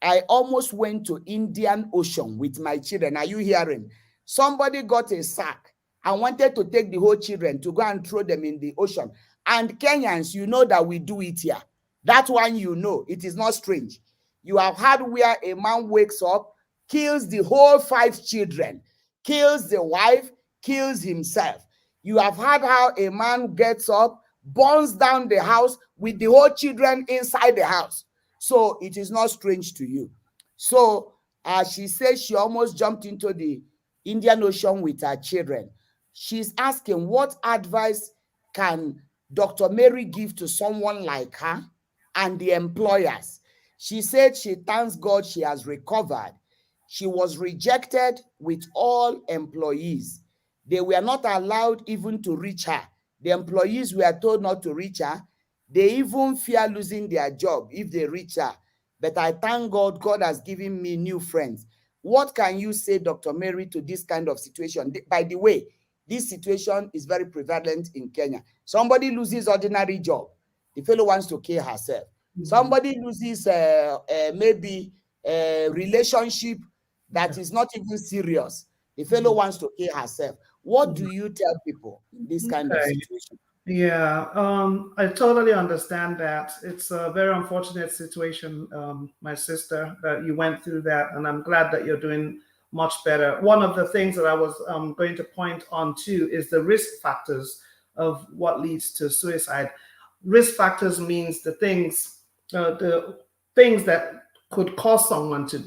I almost went to Indian Ocean with my children. Are you hearing? Somebody got a sack and wanted to take the whole children to go and throw them in the ocean. And Kenyans, you know that we do it here. That one, you know, it is not strange. You have had where a man wakes up, kills the whole 5 children, kills the wife, kills himself. You have had how a man gets up, burns down the house with the whole children inside the house. So it is not strange to you. So she says she almost jumped into the Indian Ocean with her children. She's asking, what advice can Dr. Mary give to someone like her and the employers? She said she thanks God she has recovered. She was rejected with all employees. They were not allowed even to reach her. The employees were told not to reach her. They even fear losing their job if they reach her. But I thank God, God has given me new friends. What can you say, Dr. Mary, to this kind of situation? By the way, this situation is very prevalent in Kenya. Somebody loses ordinary job. The fellow wants to kill herself. Somebody loses maybe a relationship that is not even serious. The fellow wants to kill herself. What do you tell people in this kind of situation? Yeah, I totally understand that. It's a very unfortunate situation, my sister, that you went through that, and I'm glad that you're doing much better. One of the things that I was going to point on too is the risk factors of what leads to suicide. Risk factors means the things that could cause someone to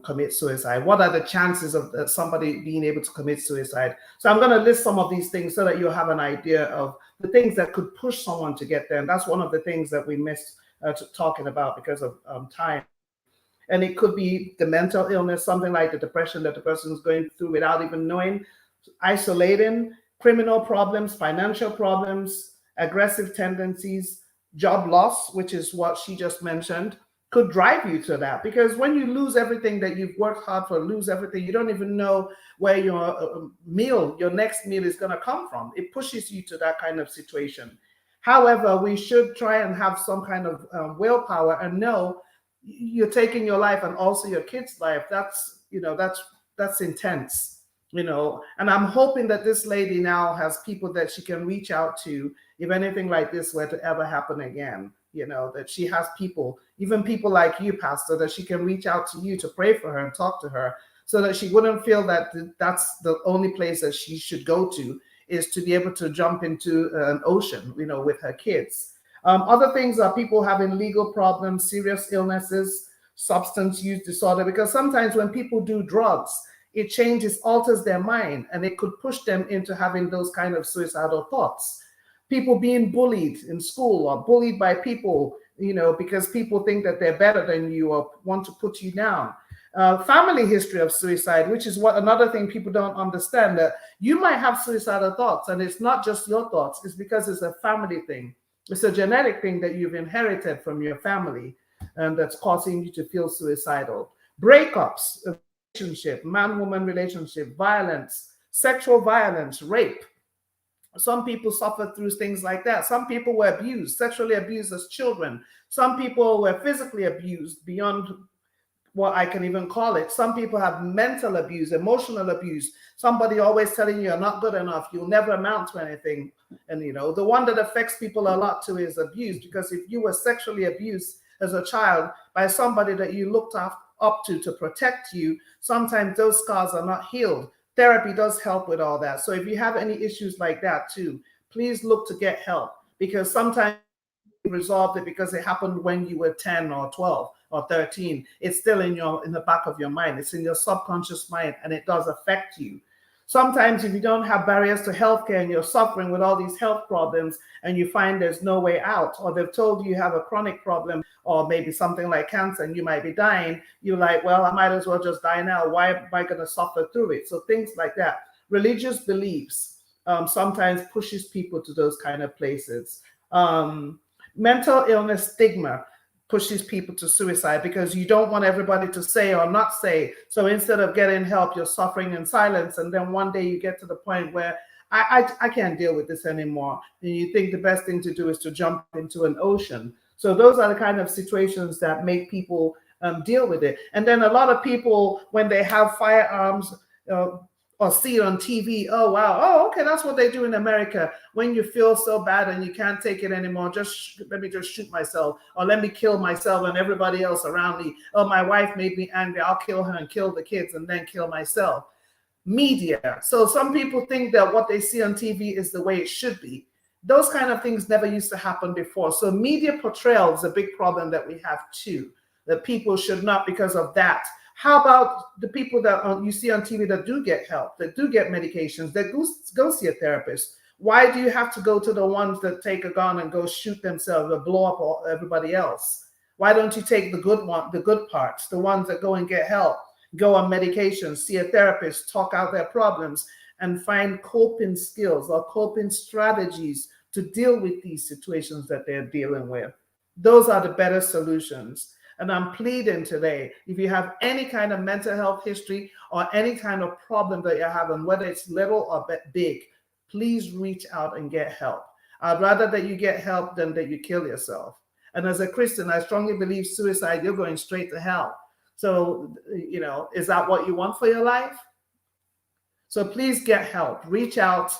commit suicide. What are the chances of somebody being able to commit suicide? So I'm going to list some of these things so that you have an idea of the things that could push someone to get there. And that's one of the things that we missed talking about because of time. And it could be the mental illness, something like the depression that the person is going through without even knowing, isolating, criminal problems, financial problems, aggressive tendencies, job loss, which is what she just mentioned, could drive you to that. Because when you lose everything that you've worked hard for, lose everything, you don't even know where your next meal is going to come from. It pushes you to that kind of situation. However, we should try and have some kind of willpower and know you're taking your life and also your kids' life. That's intense, and I'm hoping that this lady now has people that she can reach out to if anything like this were to ever happen again. That she has people, even people like you, Pastor, that she can reach out to you to pray for her and talk to her so that she wouldn't feel that that's the only place that she should go to, is to be able to jump into an ocean, with her kids. Other things are people having legal problems, serious illnesses, substance use disorder, because sometimes when people do drugs, it alters their mind, and it could push them into having those kind of suicidal thoughts. people being bullied in school or bullied by people, because people think that they're better than you or want to put you down. Family history of suicide, which is what another thing people don't understand, that you might have suicidal thoughts, and it's not just your thoughts, it's because it's a family thing. It's a genetic thing that you've inherited from your family, and that's causing you to feel suicidal. Breakups, relationship, man-woman relationship, violence, sexual violence, rape. Some people suffer through things like that. Some people were abused, sexually abused as children. Some people were physically abused beyond what I can even call it. Some people have mental abuse, emotional abuse. Somebody always telling you you're not good enough, you'll never amount to anything. And the one that affects people a lot too is abuse, because if you were sexually abused as a child by somebody that you looked up to protect you, sometimes those scars are not healed. Therapy does help with all that. So if you have any issues like that too, please look to get help, because sometimes you resolved it because it happened when you were 10 or 12 or 13. It's still in the back of your mind. It's in your subconscious mind, and it does affect you. Sometimes if you don't have barriers to healthcare and you're suffering with all these health problems and you find there's no way out, or they've told you have a chronic problem or maybe something like cancer and you might be dying, you're like, well, I might as well just die now. Why am I going to suffer through it? So things like that. Religious beliefs sometimes pushes people to those kind of places. Mental illness stigma pushes people to suicide, because you don't want everybody to say or not say. So instead of getting help, you're suffering in silence. And then one day you get to the point where I can't deal with this anymore. And you think the best thing to do is to jump into an ocean. So those are the kind of situations that make people deal with it. And then a lot of people, when they have firearms, or see it on TV, oh, wow, oh, okay, that's what they do in America. When you feel so bad and you can't take it anymore, let me just shoot myself, or let me kill myself and everybody else around me. Oh, my wife made me angry, I'll kill her and kill the kids and then kill myself. Media. So some people think that what they see on TV is the way it should be. Those kind of things never used to happen before. So media portrayal is a big problem that we have too, that people should not, because of that. How about the people that you see on TV that do get help, that do get medications, that go see a therapist? Why do you have to go to the ones that take a gun and go shoot themselves or blow up everybody else? Why don't you take the good parts, the ones that go and get help, go on medications, see a therapist, talk out their problems, and find coping skills or coping strategies to deal with these situations that they're dealing with? Those are the better solutions. And I'm pleading today, if you have any kind of mental health history or any kind of problem that you're having, whether it's little or big, please reach out and get help. I'd rather that you get help than that you kill yourself. And as a Christian, I strongly believe suicide, you're going straight to hell. So, is that what you want for your life? So please get help, reach out.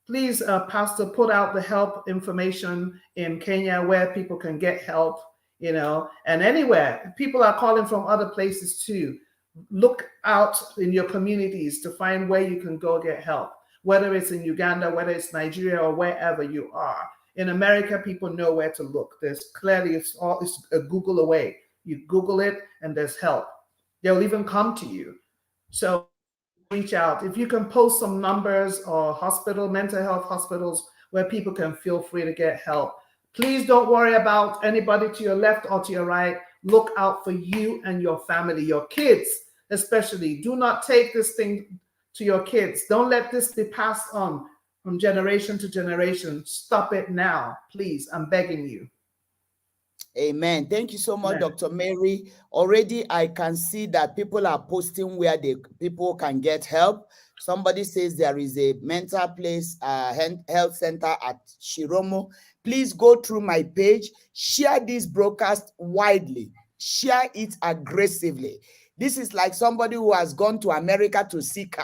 Please, Pastor, put out the help information in Kenya where people can get help. And anywhere. People are calling from other places too. Look out in your communities to find where you can go get help, whether it's in Uganda, whether it's Nigeria, or wherever you are. In America, people know where to look. There's clearly, it's a Google away. You Google it and there's help. They'll even come to you. So reach out. If you can post some numbers or mental health hospitals where people can feel free to get help. Please don't worry about anybody to your left or to your right. Look out for you and your family, your kids especially. Do not take this thing to your kids. Don't let this be passed on from generation to generation. Stop it now, please. I'm begging you. Amen. Thank you so much, Dr. Mary. Already I can see that people are posting where people can get help. Somebody says there is a mental place, health center at Shiromo. Please go through my page, share this broadcast widely, share it aggressively. This is like somebody who has gone to America to seek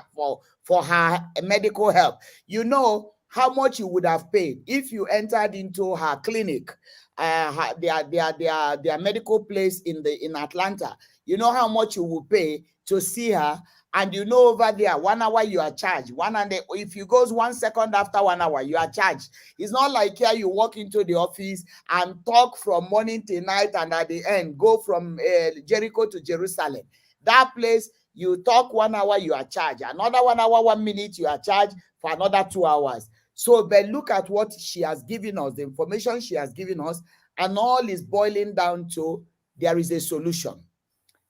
for her medical help. You know how much you would have paid if you entered into her clinic, their medical place in Atlanta. You know how much you will pay to see her. And over there, 1 hour you are charged. If you go 1 second after 1 hour, you are charged. It's not like here you walk into the office and talk from morning till night, and at the end go from Jericho to Jerusalem. That place, you talk 1 hour, you are charged. Another 1 hour, 1 minute, you are charged for another 2 hours. So, but look at what she has given us, the information she has given us, and all is boiling down to there is a solution.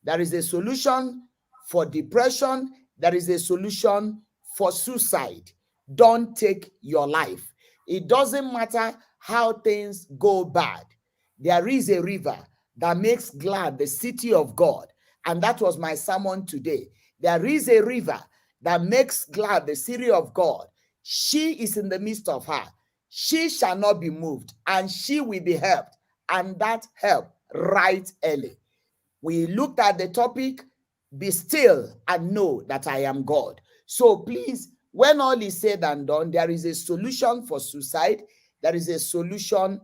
There is a solution for depression. There is a solution for suicide. Don't take your life. It doesn't matter how things go bad. There is a river that makes glad the city of God. And that was my sermon today. There is a river that makes glad the city of God. She is in the midst of her. She shall not be moved, and she will be helped. And that help right early. We looked at the topic, be still and know that I am God. So please, when all is said and done, there is a solution for suicide. There is a solution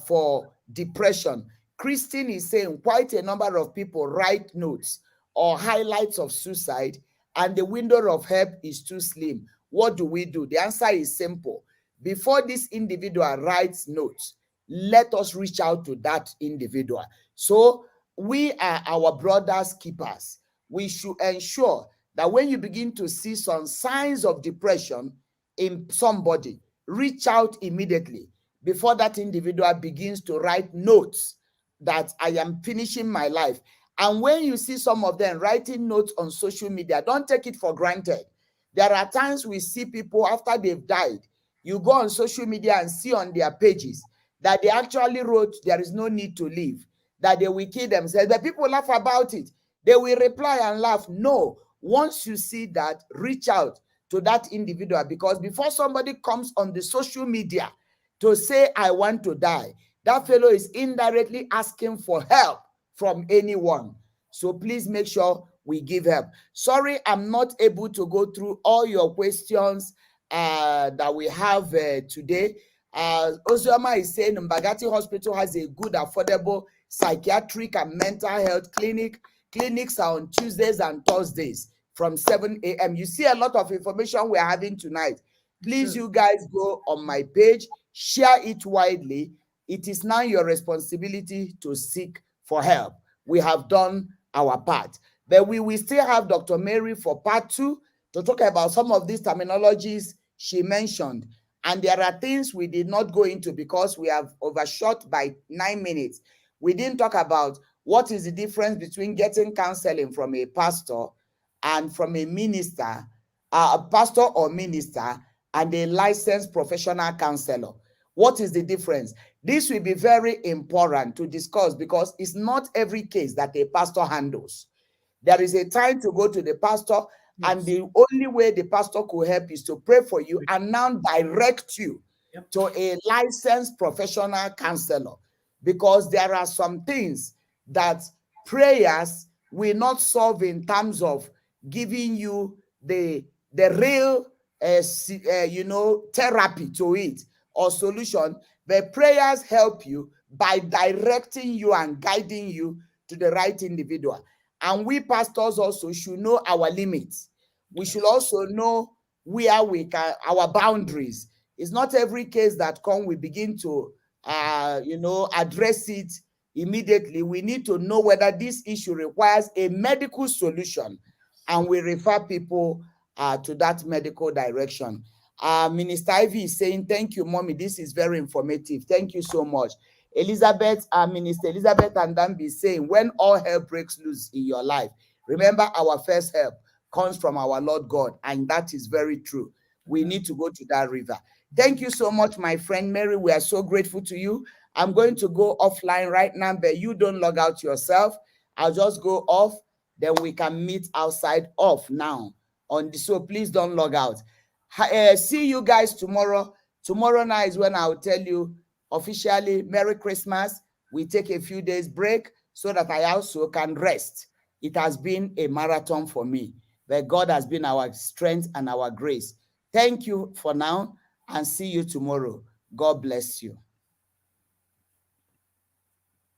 for depression. Christine is saying quite a number of people write notes or highlights of suicide, and the window of help is too slim. What do we do? The answer is simple. Before this individual writes notes, let us reach out to that individual. So we are our brother's keepers. We should ensure that when you begin to see some signs of depression in somebody, reach out immediately before that individual begins to write notes that I am finishing my life. And when you see some of them writing notes on social media, don't take it for granted. There are times we see people after they've died, you go on social media and see on their pages that they actually wrote, there is no need to live, that they will kill themselves. The people laugh about it. They will reply and laugh. No, once you see that, reach out to that individual, because before somebody comes on the social media to say, I want to die, that fellow is indirectly asking for help from anyone. So please make sure we give help. Sorry, I'm not able to go through all your questions that we have today. Ozioma is saying Mbagati Hospital has a good, affordable psychiatric and mental health clinic. Clinics are on Tuesdays and Thursdays from 7 a.m. You see a lot of information we're having tonight. Please, you guys go on my page, share it widely. It is now your responsibility to seek for help. We have done our part. But we will still have Dr. Mary for part 2 to talk about some of these terminologies she mentioned. And there are things we did not go into because we have overshot by 9 minutes. We didn't talk about what is the difference between getting counseling from a pastor and from a minister, a pastor or minister, and a licensed professional counselor. What is the difference? This will be very important to discuss because it's not every case that a pastor handles. There is a time to go to the pastor, and the only way the pastor could help is to pray for you and now direct you to a licensed professional counselor, because there are some things that prayers will not solve in terms of giving you the real therapy to it or solution, but prayers help you by directing you and guiding you to the right individual. And we pastors also should know our limits. We should also know where we can, our boundaries. It's not every case that we begin to address it immediately. We need to know whether this issue requires a medical solution, and we refer people to that medical direction. Minister Ivy is saying, thank you, Mommy. This is very informative. Thank you so much. Elizabeth, Minister Elizabeth and Dambi is saying, when all hell breaks loose in your life, remember our first help comes from our Lord God, and that is very true. We need to go to that river. Thank you so much, my friend Mary. We are so grateful to you. I'm going to go offline right now, but you don't log out yourself. I'll just go off, then we can meet outside off now. So please don't log out. See you guys tomorrow. Tomorrow night is when I'll tell you officially Merry Christmas. We take a few days break so that I also can rest. It has been a marathon for me, but God has been our strength and our grace. Thank you for now, and see you tomorrow. God bless you.